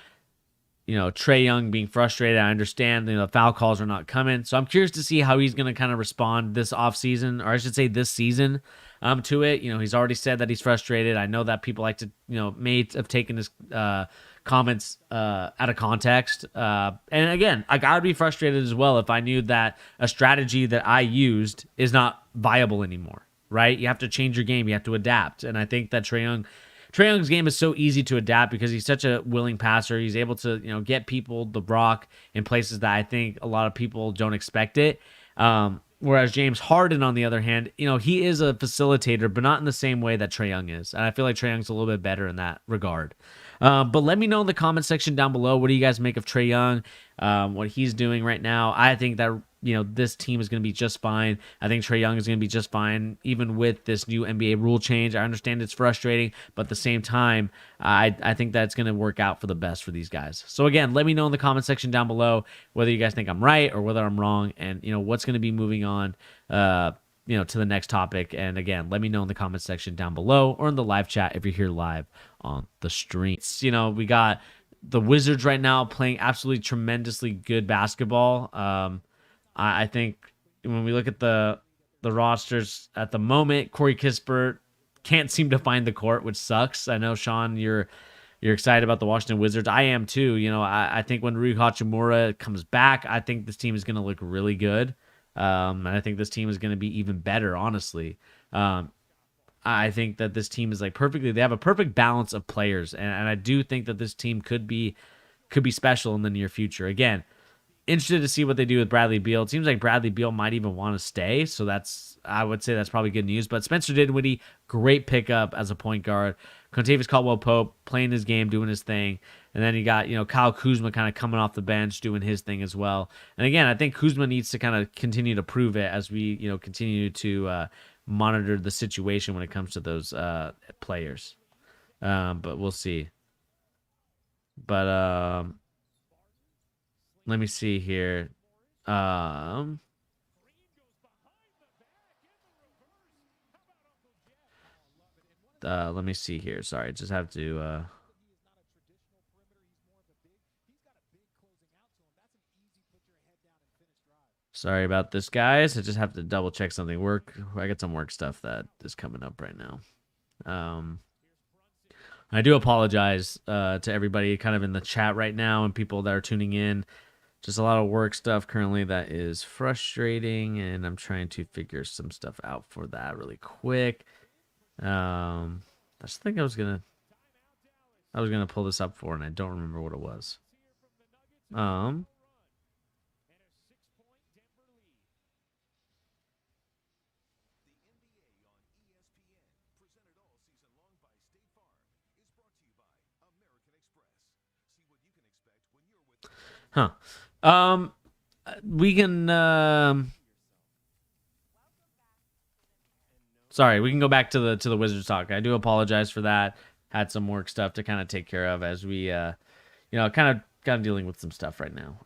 Trae Young being frustrated. I understand, the foul calls are not coming. So I'm curious to see how he's going to kind of respond this offseason, or I should say this season, to it. He's already said that he's frustrated. I know that people like to, may have taken his comments out of context. And again, I gotta be frustrated as well if I knew that a strategy that I used is not viable anymore, right? You have to change your game. You have to adapt. And I think that Trae Young's game is so easy to adapt because he's such a willing passer. He's able to, get people the rock in places that I think a lot of people don't expect it. Whereas James Harden, on the other hand, he is a facilitator, but not in the same way that Trae Young is. And I feel like Trae Young's a little bit better in that regard. But let me know in the comment section down below, what do you guys make of Trae Young, what he's doing right now? I think that, this team is going to be just fine. I think Trae Young is going to be just fine, even with this new NBA rule change. I understand it's frustrating, but at the same time, I think that it's going to work out for the best for these guys. So again, let me know in the comment section down below whether you guys think I'm right or whether I'm wrong, and what's going to be moving on to the next topic. And again, let me know in the comment section down below or in the live chat if you're here live on the stream. We got the Wizards right now playing absolutely tremendously good basketball. I think when we look at the rosters at the moment, Corey Kispert can't seem to find the court, which sucks. I know, Sean, you're excited about the Washington Wizards. I am too. I think when Rui Hachimura comes back, I think this team is going to look really good. And I think this team is going to be even better, honestly. I think that this team is they have a perfect balance of players. And I do think that this team could be special in the near future. Again, interested to see what they do with Bradley Beal. It seems like Bradley Beal might even want to stay. So I would say that's probably good news. But Spencer Dinwiddie, great pickup as a point guard. Contavious Caldwell-Pope playing his game, doing his thing. And then you got, Kyle Kuzma kind of coming off the bench, doing his thing as well. And again, I think Kuzma needs to kind of continue to prove it as we, continue to monitor the situation when it comes to those players. But we'll see. But let me see here. Let me see here. Sorry, just have to. Sorry about this, guys. I just have to double check something. I got some work stuff that is coming up right now. I do apologize to everybody kind of in the chat right now and people that are tuning in. Just a lot of work stuff currently that is frustrating, and I'm trying to figure some stuff out for that really quick. I just think I was gonna pull this up for, and I don't remember what it was. Huh. We can sorry, we can go back to the Wizards talk. I do apologize for that. Had some work stuff to kind of take care of as we kind of dealing with some stuff right now.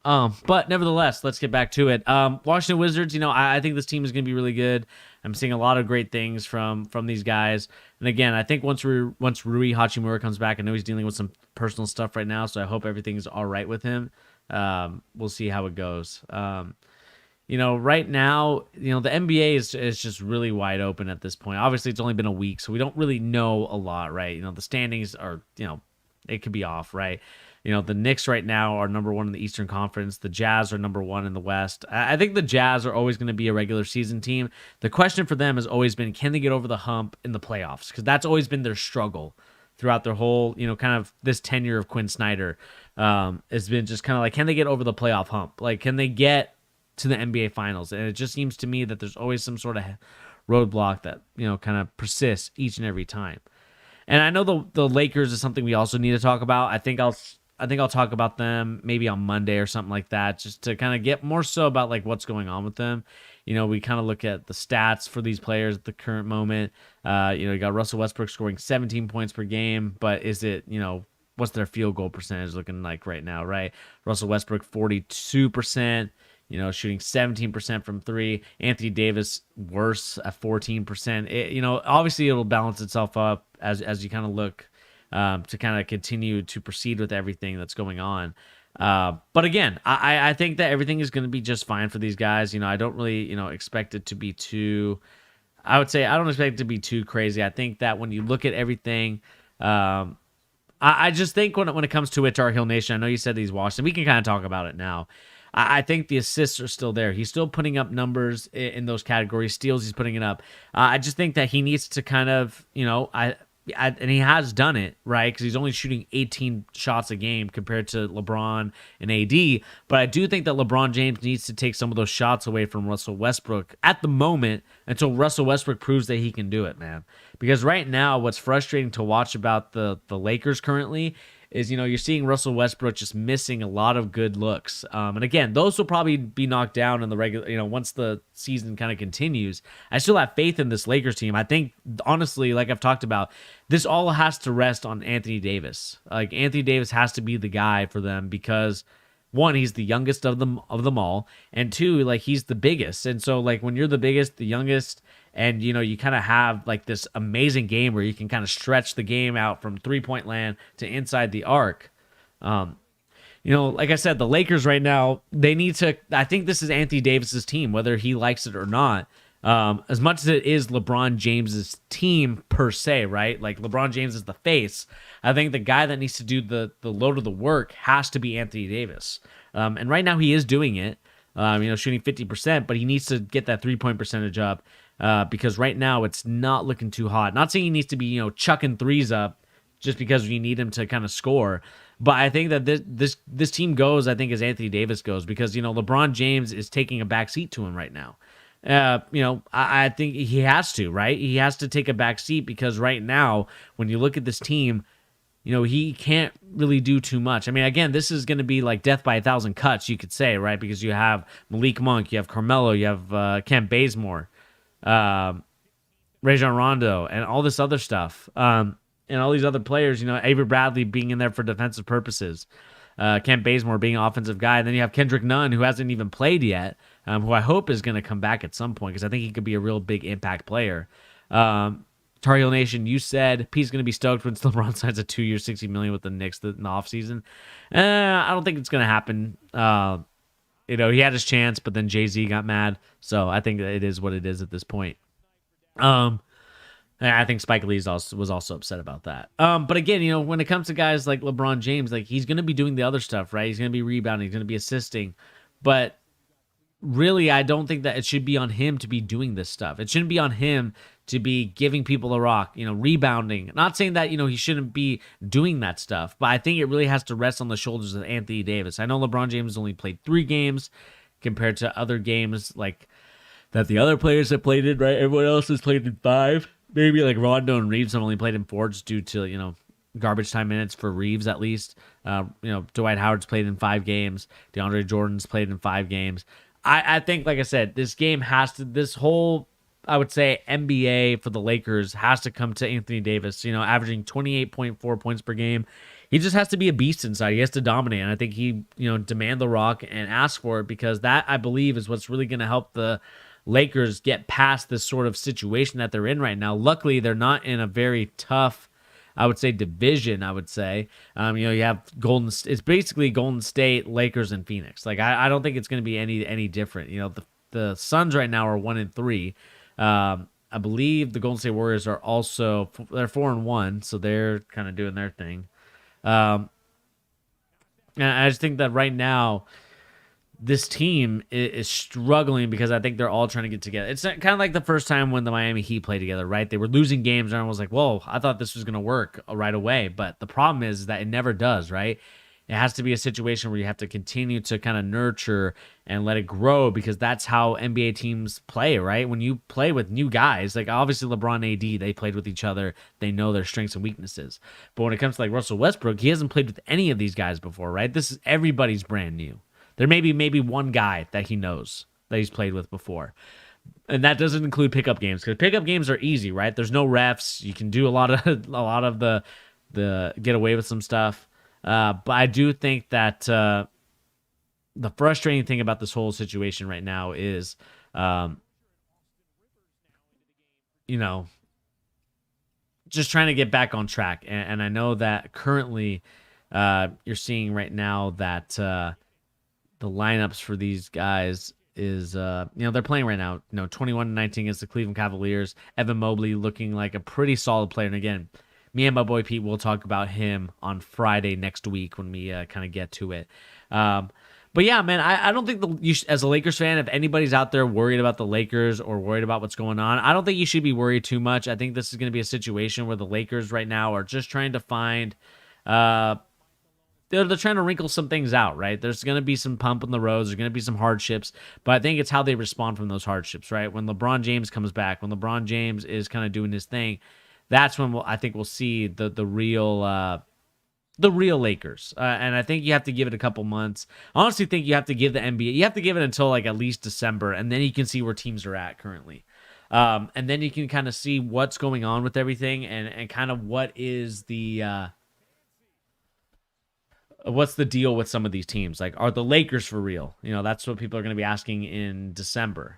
But nevertheless, let's get back to it. Washington Wizards, I think this team is going to be really good. I'm seeing a lot of great things from these guys. And again, I think once Rui Hachimura comes back, I know he's dealing with some personal stuff right now, so I hope everything's all right with him. We'll see how it goes. Right now, the NBA is just really wide open at this point. Obviously, it's only been a week, so we don't really know a lot, right? The standings are, it could be off, right? The Knicks right now are number one in the Eastern Conference. The Jazz are number one in the West. I think the Jazz are always going to be a regular season team. The question for them has always been, can they get over the hump in the playoffs? Because that's always been their struggle throughout their whole, kind of this tenure of Quinn Snyder. Has been just kind of can they get over the playoff hump? Can they get to the NBA Finals? And it just seems to me that there's always some sort of roadblock that, kind of persists each and every time. And I know the Lakers is something we also need to talk about. I think I'll talk about them maybe on Monday or something like that, just to kind of get more so about like what's going on with them. We kind of look at the stats for these players at the current moment. You got Russell Westbrook scoring 17 points per game, but is it, what's their field goal percentage looking like right now, right? Russell Westbrook 42%, shooting 17% from three. Anthony Davis worse at 14%. Obviously it'll balance itself up as you kind of look to kind of continue to proceed with everything that's going on. But again, I think that everything is going to be just fine for these guys. I don't really, expect it to be too, I would say I don't expect it to be too crazy. I think that when you look at everything, I just think when it comes to it, Tar Heel Nation, I know you said he's washed, and we can kind of talk about it now. I think the assists are still there. He's still putting up numbers in those categories. Steals, he's putting it up. I just think that he needs to kind of, and he has done it, right? Because he's only shooting 18 shots a game compared to LeBron and AD. But I do think that LeBron James needs to take some of those shots away from Russell Westbrook at the moment until Russell Westbrook proves that he can do it, man. Because right now, what's frustrating to watch about the Lakers currently is, you're seeing Russell Westbrook just missing a lot of good looks. And again, those will probably be knocked down in the regular, once the season kind of continues. I still have faith in this Lakers team. I think, honestly, like I've talked about, this all has to rest on Anthony Davis. Like, Anthony Davis has to be the guy for them because, one, he's the youngest of them all, and two, like, he's the biggest. And so, like, when you're the biggest, the youngest, and you kind of have like this amazing game where you can kind of stretch the game out from 3-point land to inside the arc. Like I said, the Lakers right now, they need to, I think this is Anthony Davis's team, whether he likes it or not. As much as it is LeBron James's team per se, right? Like, LeBron James is the face. I think the guy that needs to do the load of the work has to be Anthony Davis. And right now he is doing it, shooting 50%, but he needs to get that 3-point percentage up. Because right now it's not looking too hot. Not saying he needs to be, chucking threes up just because you need him to kind of score. But I think that this team goes, I think, as Anthony Davis goes, because, LeBron James is taking a back seat to him right now. I think he has to, right? He has to take a back seat because right now, when you look at this team, he can't really do too much. I mean, again, this is going to be like death by 1,000 cuts, you could say, right? Because you have Malik Monk, you have Carmelo, you have Kent Bazemore, Rajon Rondo, and all this other stuff, and all these other players. Avery Bradley being in there for defensive purposes, Kent Bazemore being an offensive guy. And then you have Kendrick Nunn, who hasn't even played yet, who I hope is going to come back at some point because I think he could be a real big impact player. Tar Heel Nation, you said Pete's going to be stoked when LeBron signs a 2-year, $60 million with the Knicks in the offseason. I don't think it's going to happen. He had his chance, but then Jay-Z got mad. So I think that it is what it is at this point. And I think Spike Lee was also upset about that. But again, when it comes to guys like LeBron James, like, he's going to be doing the other stuff, right? He's going to be rebounding. He's going to be assisting. But really, I don't think that it should be on him to be doing this stuff. It shouldn't be on him to be giving people a rock, rebounding. Not saying that, he shouldn't be doing that stuff, but I think it really has to rest on the shoulders of Anthony Davis. I know LeBron James only played 3 games compared to other games like that the other players have played in, right? Everyone else has played in 5. Maybe like Rondo and Reeves have only played in 4 just due to, garbage time minutes for Reeves at least. Dwight Howard's played in 5 games. DeAndre Jordan's played in 5 games. I think, like I said, this whole, I would say, NBA for the Lakers has to come to Anthony Davis, averaging 28.4 points per game. He just has to be a beast inside. He has to dominate. And I think he, demand the rock and ask for it, because that, I believe, is what's really going to help the Lakers get past this sort of situation that they're in right now. Luckily, they're not in a very tough, I would say, division, I would say. You have it's basically Golden State, Lakers, and Phoenix. Like, I don't think it's going to be any different. The Suns right now are 1-3. I believe the Golden State Warriors are also, they're 4-1, so they're kind of doing their thing. And I just think that right now, this team is struggling because I think they're all trying to get together. It's kind of like the first time when the Miami Heat played together, right? They were losing games, and everyone was like, whoa, I thought this was going to work right away. But the problem is that it never does, right? It has to be a situation where you have to continue to kind of nurture and let it grow, because that's how NBA teams play, right? When you play with new guys, like obviously LeBron and AD, they played with each other. They know their strengths and weaknesses. But when it comes to like Russell Westbrook, he hasn't played with any of these guys before, right? This is everybody's brand new. There may be maybe one guy that he knows that he's played with before. And that doesn't include pickup games, because pickup games are easy, right? There's no refs. You can do a lot of the get away with some stuff. But I do think that the frustrating thing about this whole situation right now is, just trying to get back on track. And I know that currently you're seeing right now that the lineups for these guys is, they're playing right now, 21-19 against the Cleveland Cavaliers. Evan Mobley looking like a pretty solid player. And again, me and my boy Pete will talk about him on Friday next week when we kind of get to it. But yeah, man, I don't think as a Lakers fan, if anybody's out there worried about the Lakers or worried about what's going on, I don't think you should be worried too much. I think this is going to be a situation where the Lakers right now are just trying to find, they're trying to wrinkle some things out, right? There's going to be some pump in the roads. There's going to be some hardships, but I think it's how they respond from those hardships, right? When LeBron James comes back, when LeBron James is kind of doing his thing, that's when I think we'll see the real Lakers. And I think you have to give it a couple months. I honestly think you have to give the NBA, you have to give it until like at least December, and then you can see where teams are at currently. And then you can kind of see what's going on with everything, and kind of what is what's the deal with some of these teams? Like, are the Lakers for real? That's what people are going to be asking in December.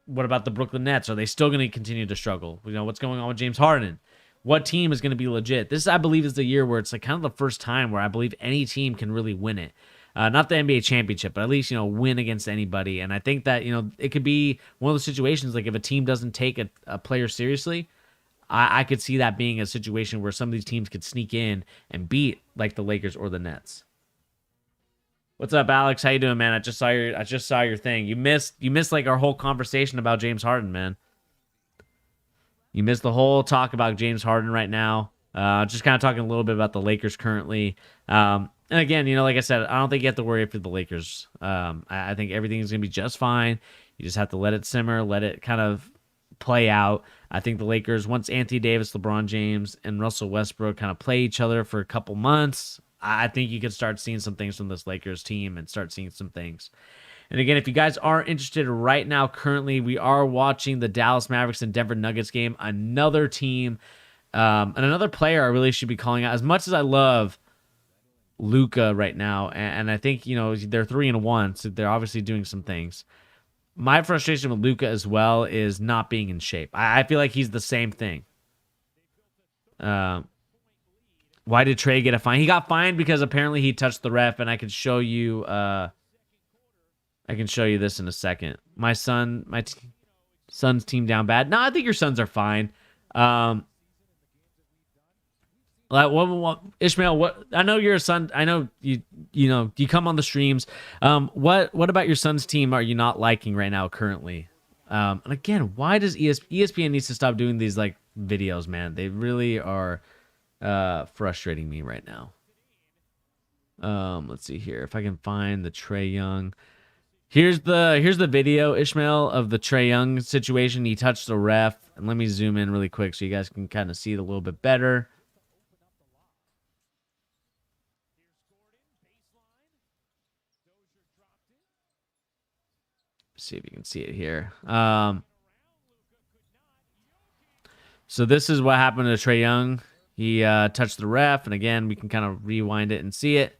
What about the Brooklyn Nets? Are they still going to continue to struggle? What's going on with James Harden? What team is going to be legit? This, I believe, is the year where it's like kind of the first time where I believe any team can really win it. Not the NBA championship, but at least, win against anybody. And I think that, it could be one of those situations, like if a team doesn't take a player seriously, I could see that being a situation where some of these teams could sneak in and beat like the Lakers or the Nets. What's up, Alex? How you doing, man? I just saw your thing. You missed like our whole conversation about James Harden, man. You missed the whole talk about James Harden right now. Just kind of talking a little bit about the Lakers currently. And again, like I said, I don't think you have to worry for the Lakers. I think everything's going to be just fine. You just have to let it simmer, let it kind of play out. I think the Lakers, once Anthony Davis, LeBron James, and Russell Westbrook kind of play each other for a couple months, I think you could start seeing some things from this Lakers team and start seeing some things. And again, if you guys are interested right now, currently, we are watching the Dallas Mavericks and Denver Nuggets game. Another team and another player I really should be calling out. As much as I love Luka right now, and I think, they're 3-1, so they're obviously doing some things. My frustration with Luka as well is not being in shape. I feel like he's the same thing. Why did Trae get a fine? He got fined because apparently he touched the ref, and I can show you this in a second. My son's team down bad. No, I think your Suns are fine. Ishmael, what? I know you're a Sun. I know you come on the streams. What about your Suns team are you not liking right now currently? And again, why does ESPN needs to stop doing these like videos, man? They really are frustrating me right now. Let's see here if I can find the Trae Young. Here's the video, Ishmael, of the Trae Young situation. He touched the ref, and let me zoom in really quick so you guys can kind of see it a little bit better. See if you can see it here. So this is what happened to Trae Young. He touched the ref, and again, we can kind of rewind it and see it.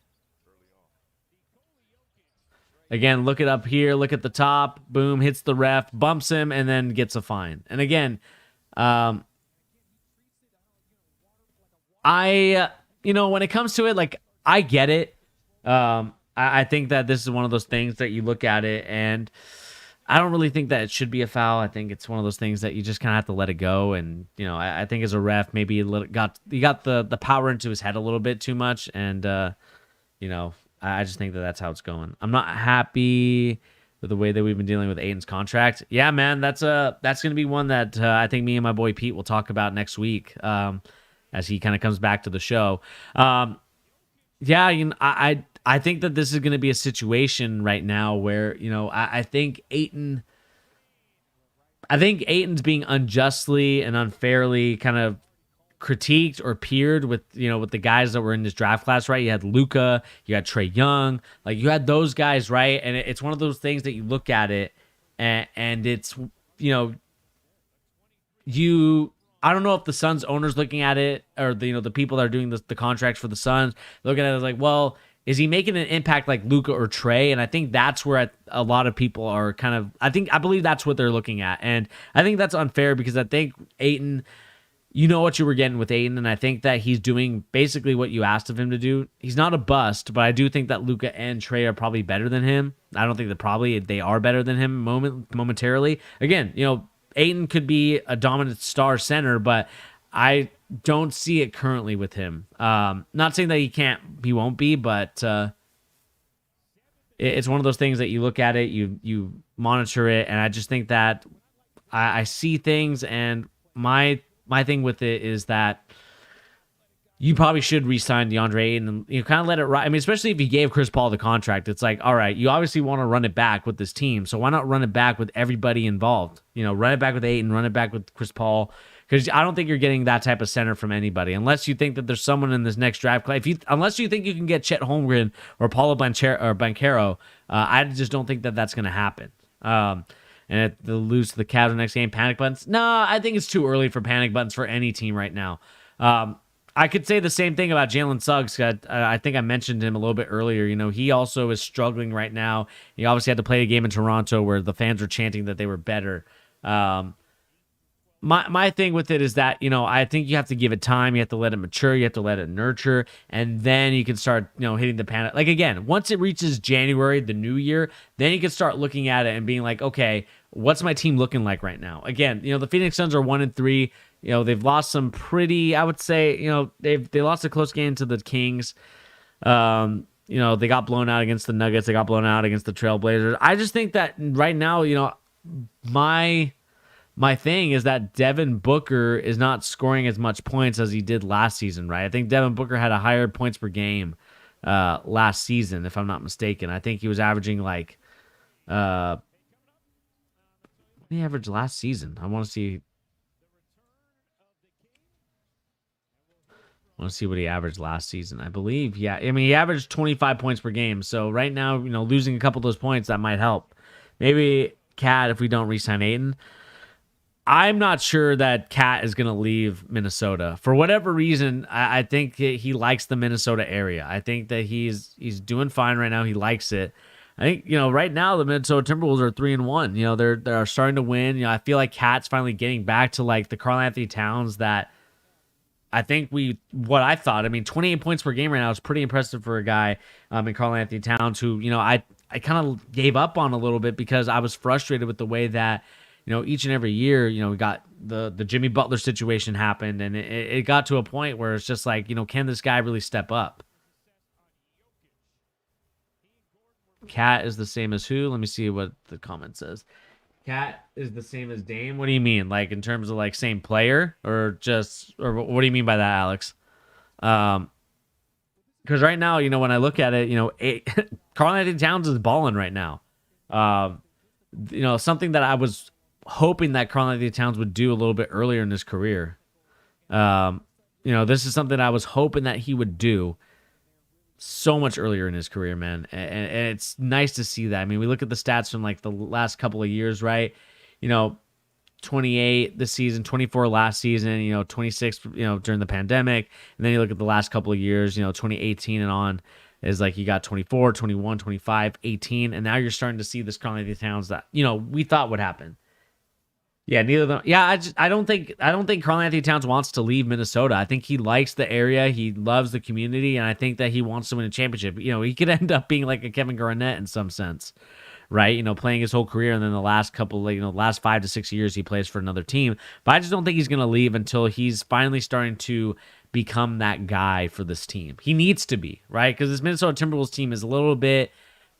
Again, look it up here. Look at the top. Boom, hits the ref, bumps him, and then gets a fine. And again, when it comes to it, like, I get it. I think that this is one of those things that you look at it, and I don't really think that it should be a foul. I think it's one of those things that you just kind of have to let it go. And, I think as a ref, maybe he got the power into his head a little bit too much. And, I just think that that's how it's going. I'm not happy with the way that we've been dealing with Ayton's contract. Yeah, man, that's going to be one that I think me and my boy Pete will talk about next week as he kind of comes back to the show. Yeah, I think that this is going to be a situation right now where I think Aiton's being unjustly and unfairly kind of critiqued or peered with with the guys that were in this draft class, right? You had Luka, you had Trae Young, like you had those guys, right? And it's one of those things that you look at it and it's you I don't know if the Suns owners looking at it or the people that are doing the contracts for the Suns looking at it like, well, is he making an impact like Luka or Trae? And I think that's where a lot of people are kind of I believe that's what they're looking at. And I think that's unfair because I think Ayton, you know what you were getting with Ayton, and I think that he's doing basically what you asked of him to do. He's not a bust, but I do think that Luka and Trae are probably better than him. I don't think that they are better than him momentarily. Again, Ayton could be a dominant star center, but I don't see it currently with him. Not saying that he won't be, but it's one of those things that you look at it, you monitor it, and I just think that I see things, and my thing with it is that you probably should re-sign DeAndre Ayton and kind of let it ride. I mean, especially if you gave Chris Paul the contract, it's like, all right, you obviously want to run it back with this team, so why not run it back with everybody involved? Run it back with Ayton, run it back with Chris Paul, because I don't think you're getting that type of center from anybody unless you think that there's someone in this next draft class. Unless you think you can get Chet Holmgren or Paulo Banchero, I just don't think that that's going to happen. And they'll lose to the Cavs the next game. Panic buttons? No, I think it's too early for panic buttons for any team right now. I could say the same thing about Jalen Suggs. I think I mentioned him a little bit earlier. he also is struggling right now. He obviously had to play a game in Toronto where the fans were chanting that they were better. My thing with it is that, I think you have to give it time. You have to let it mature. You have to let it nurture. And then you can start, hitting the panic. Like, again, once it reaches January, the new year, then you can start looking at it and being like, okay, what's my team looking like right now? Again, the Phoenix Suns are 1-3. They've lost some pretty, I would say, they lost a close game to the Kings. They got blown out against the Nuggets. They got blown out against the Trailblazers. I just think that right now, my thing is that Devin Booker is not scoring as much points as he did last season, right? I think Devin Booker had a higher points per game last season, if I'm not mistaken. I think he was averaging like what did he average last season? I want to see what he averaged last season. I believe, yeah. I mean, he averaged 25 points per game. So right now, losing a couple of those points, that might help. Maybe Cat, if we don't re-sign Ayton. I'm not sure that Cat is going to leave Minnesota. For whatever reason, I think he likes the Minnesota area. I think that he's doing fine right now. He likes it. I think, right now the Minnesota Timberwolves are 3-1. They're starting to win. I feel like Cat's finally getting back to like the Karl-Anthony Towns that I think what I thought. I mean, 28 points per game right now is pretty impressive for a guy in Karl-Anthony Towns who, I kind of gave up on a little bit because I was frustrated with the way that, each and every year, we got the Jimmy Butler situation happened, and it got to a point where it's just like, can this guy really step up? Cat is the same as who? Let me see what the comment says. Cat is the same as Dame? What do you mean? Like in terms of like same player or what do you mean by that, Alex? Because right now, when I look at it, Karl-Anthony Towns is balling right now. Something that I was hoping that Karl-Anthony Towns would do a little bit earlier in his career. This is something I was hoping that he would do so much earlier in his career, man. And it's nice to see that. I mean, we look at the stats from like the last couple of years, right? 28 this season, 24 last season, 26, during the pandemic. And then you look at the last couple of years, 2018 and on is like you got 24, 21, 25, 18. And now you're starting to see this Karl-Anthony Towns that, we thought would happen. Yeah, neither of them. Yeah, I don't think Karl-Anthony Towns wants to leave Minnesota. I think he likes the area, he loves the community, and I think that he wants to win a championship. He could end up being like a Kevin Garnett in some sense, right? Playing his whole career, and then the last couple, last 5 to 6 years he plays for another team. But I just don't think he's going to leave until he's finally starting to become that guy for this team. He needs to be, right? Because this Minnesota Timberwolves team is a little bit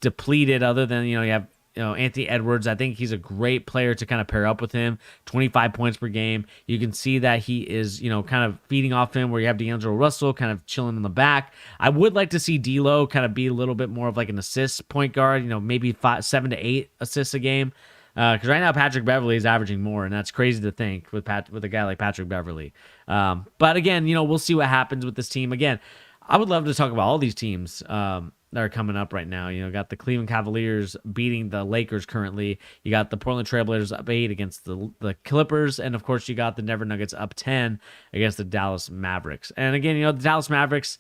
depleted. Other than you have Anthony Edwards. I think he's a great player to kind of pair up with him. 25 points per game. You can see that he is, kind of feeding off him, where you have D'Angelo Russell kind of chilling in the back. I would like to see D'Lo kind of be a little bit more of like an assist point guard, maybe 7 to 8 assists a game. Because right now Patrick Beverley is averaging more, and that's crazy to think with a guy like Patrick Beverley. But again, we'll see what happens with this team. Again, I would love to talk about all these teams that are coming up right now. Got the Cleveland Cavaliers beating the Lakers currently. You got the Portland Trailblazers up 8 against the Clippers. And, of course, you got the Denver Nuggets up 10 against the Dallas Mavericks. And, again, the Dallas Mavericks,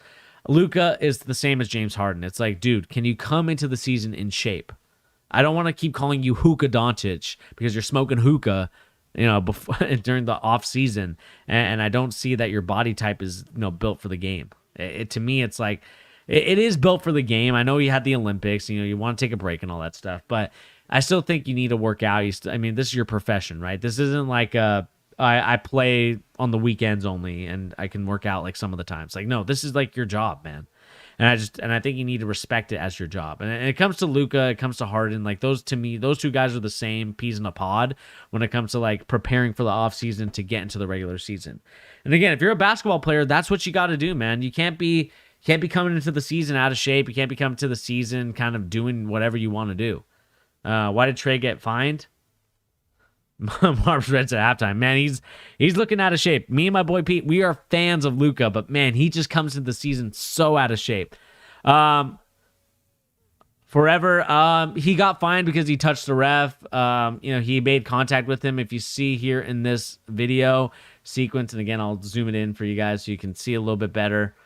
Luka is the same as James Harden. It's like, dude, can you come into the season in shape? I don't want to keep calling you Hookah Doncic because you're smoking hookah, before, during the off season. And I don't see that your body type is, built for the game. To me, it's like, it is built for the game. I know you had the Olympics, you want to take a break and all that stuff, but I still think you need to work out. This is your profession, right? This isn't like I play on the weekends only and I can work out like some of the times. Like, no, this is like your job, man. And I think you need to respect it as your job. And it comes to Luka, it comes to Harden, like those two guys are the same peas in a pod when it comes to like preparing for the offseason to get into the regular season. And again, if you're a basketball player, that's what you got to do, man. You can't be coming into the season out of shape. You can't be coming to the season kind of doing whatever you want to do. Why did Trae get fined? Marv's Reds at halftime. Man, he's looking out of shape. Me and my boy Pete, we are fans of Luka, but man, he just comes into the season so out of shape. Forever, he got fined because he touched the ref. He made contact with him. If you see here in this video sequence, and again, I'll zoom it in for you guys so you can see a little bit better.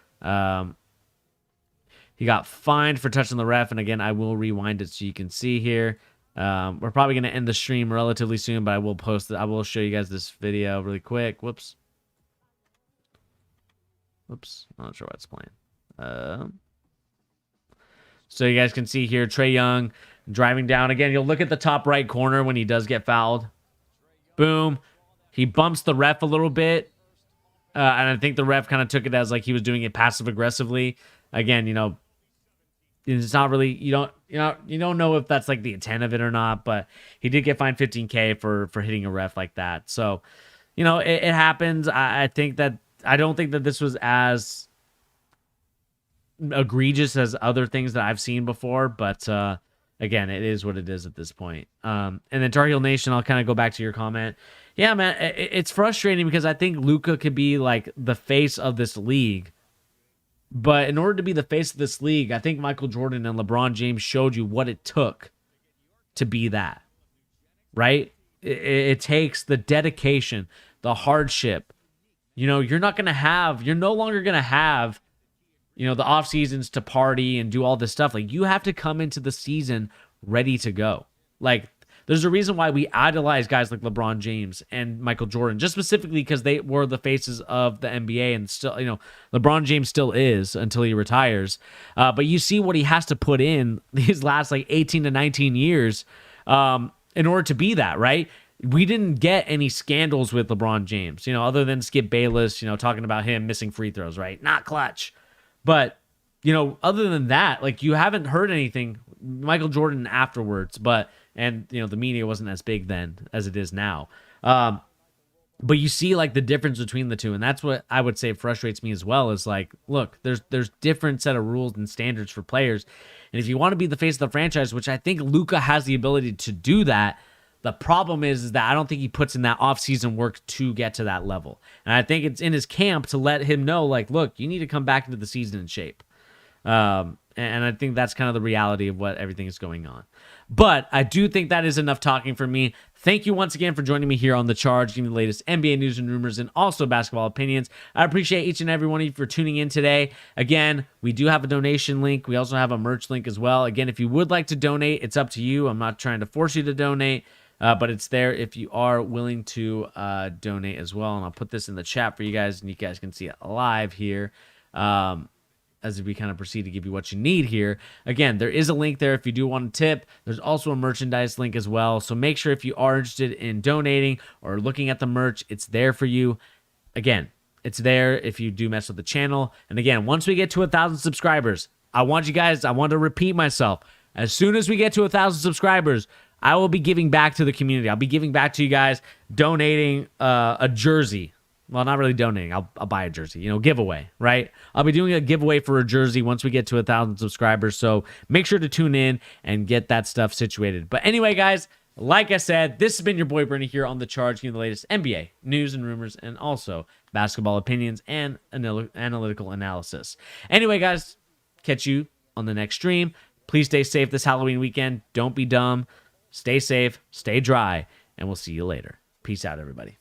He got fined for touching the ref, and again, I will rewind it so you can see here. We're probably going to end the stream relatively soon, but I will post it. I will show you guys this video really quick. Whoops. I'm not sure why it's playing. So you guys can see here, Trae Young driving down. Again, you'll look at the top right corner when he does get fouled. Boom. He bumps the ref a little bit. And I think the ref kind of took it as like he was doing it passive aggressively. Again, it's not really, you don't know if that's like the intent of it or not, but he did get fined $15K for hitting a ref like that. So, it happens. I don't think that this was as egregious as other things that I've seen before, but again, it is what it is at this point. And then Tar Heel Nation, I'll kind of go back to your comment. Yeah, man, it's frustrating because I think Luka could be like the face of this league. But in order to be the face of this league, I think Michael Jordan and LeBron James showed you what it took to be that, right? It takes the dedication, the hardship. You're no longer going to have, the off seasons to party and do all this stuff. Like, you have to come into the season ready to go. Like, there's a reason why we idolize guys like LeBron James and Michael Jordan, just specifically because they were the faces of the NBA, and still, LeBron James still is until he retires. But you see what he has to put in these last like 18 to 19 years in order to be that, right? We didn't get any scandals with LeBron James, other than Skip Bayless, talking about him missing free throws, right? Not clutch. But, other than that, like, you haven't heard anything, Michael Jordan afterwards, and the media wasn't as big then as it is now. But you see like the difference between the two, and that's what I would say frustrates me as well, is like, look, there's different set of rules and standards for players. And if you want to be the face of the franchise, which I think Luka has the ability to do that, the problem is that I don't think he puts in that offseason work to get to that level. And I think it's in his camp to let him know, like, look, you need to come back into the season in shape. And I think that's kind of the reality of what everything is going on. But I do think that is enough talking for me. Thank you once again for joining me here on The Charge, giving you the latest NBA news and rumors and also basketball opinions. I appreciate each and every one of you for tuning in today. Again, we do have a donation link. We also have a merch link as well. Again, if you would like to donate, it's up to you. I'm not trying to force you to donate, but it's there if you are willing to donate as well. And I'll put this in the chat for you guys, and you guys can see it live here. As we kind of proceed to give you what you need here. Again, there is a link there if you do want to tip. There's also a merchandise link as well. So make sure if you are interested in donating or looking at the merch, it's there for you. Again, it's there if you do mess with the channel. And again, once we get to 1,000 subscribers, I want to repeat myself. As soon as we get to 1,000 subscribers, I will be giving back to the community. I'll be giving back to you guys, donating a jersey. Well, not really donating. I'll buy a jersey, giveaway, right? I'll be doing a giveaway for a jersey once we get to 1,000 subscribers. So make sure to tune in and get that stuff situated. But anyway, guys, like I said, this has been your boy Bernie here on The Charge, giving the latest NBA news and rumors and also basketball opinions and analytical analysis. Anyway, guys, catch you on the next stream. Please stay safe this Halloween weekend. Don't be dumb. Stay safe, stay dry, and we'll see you later. Peace out, everybody.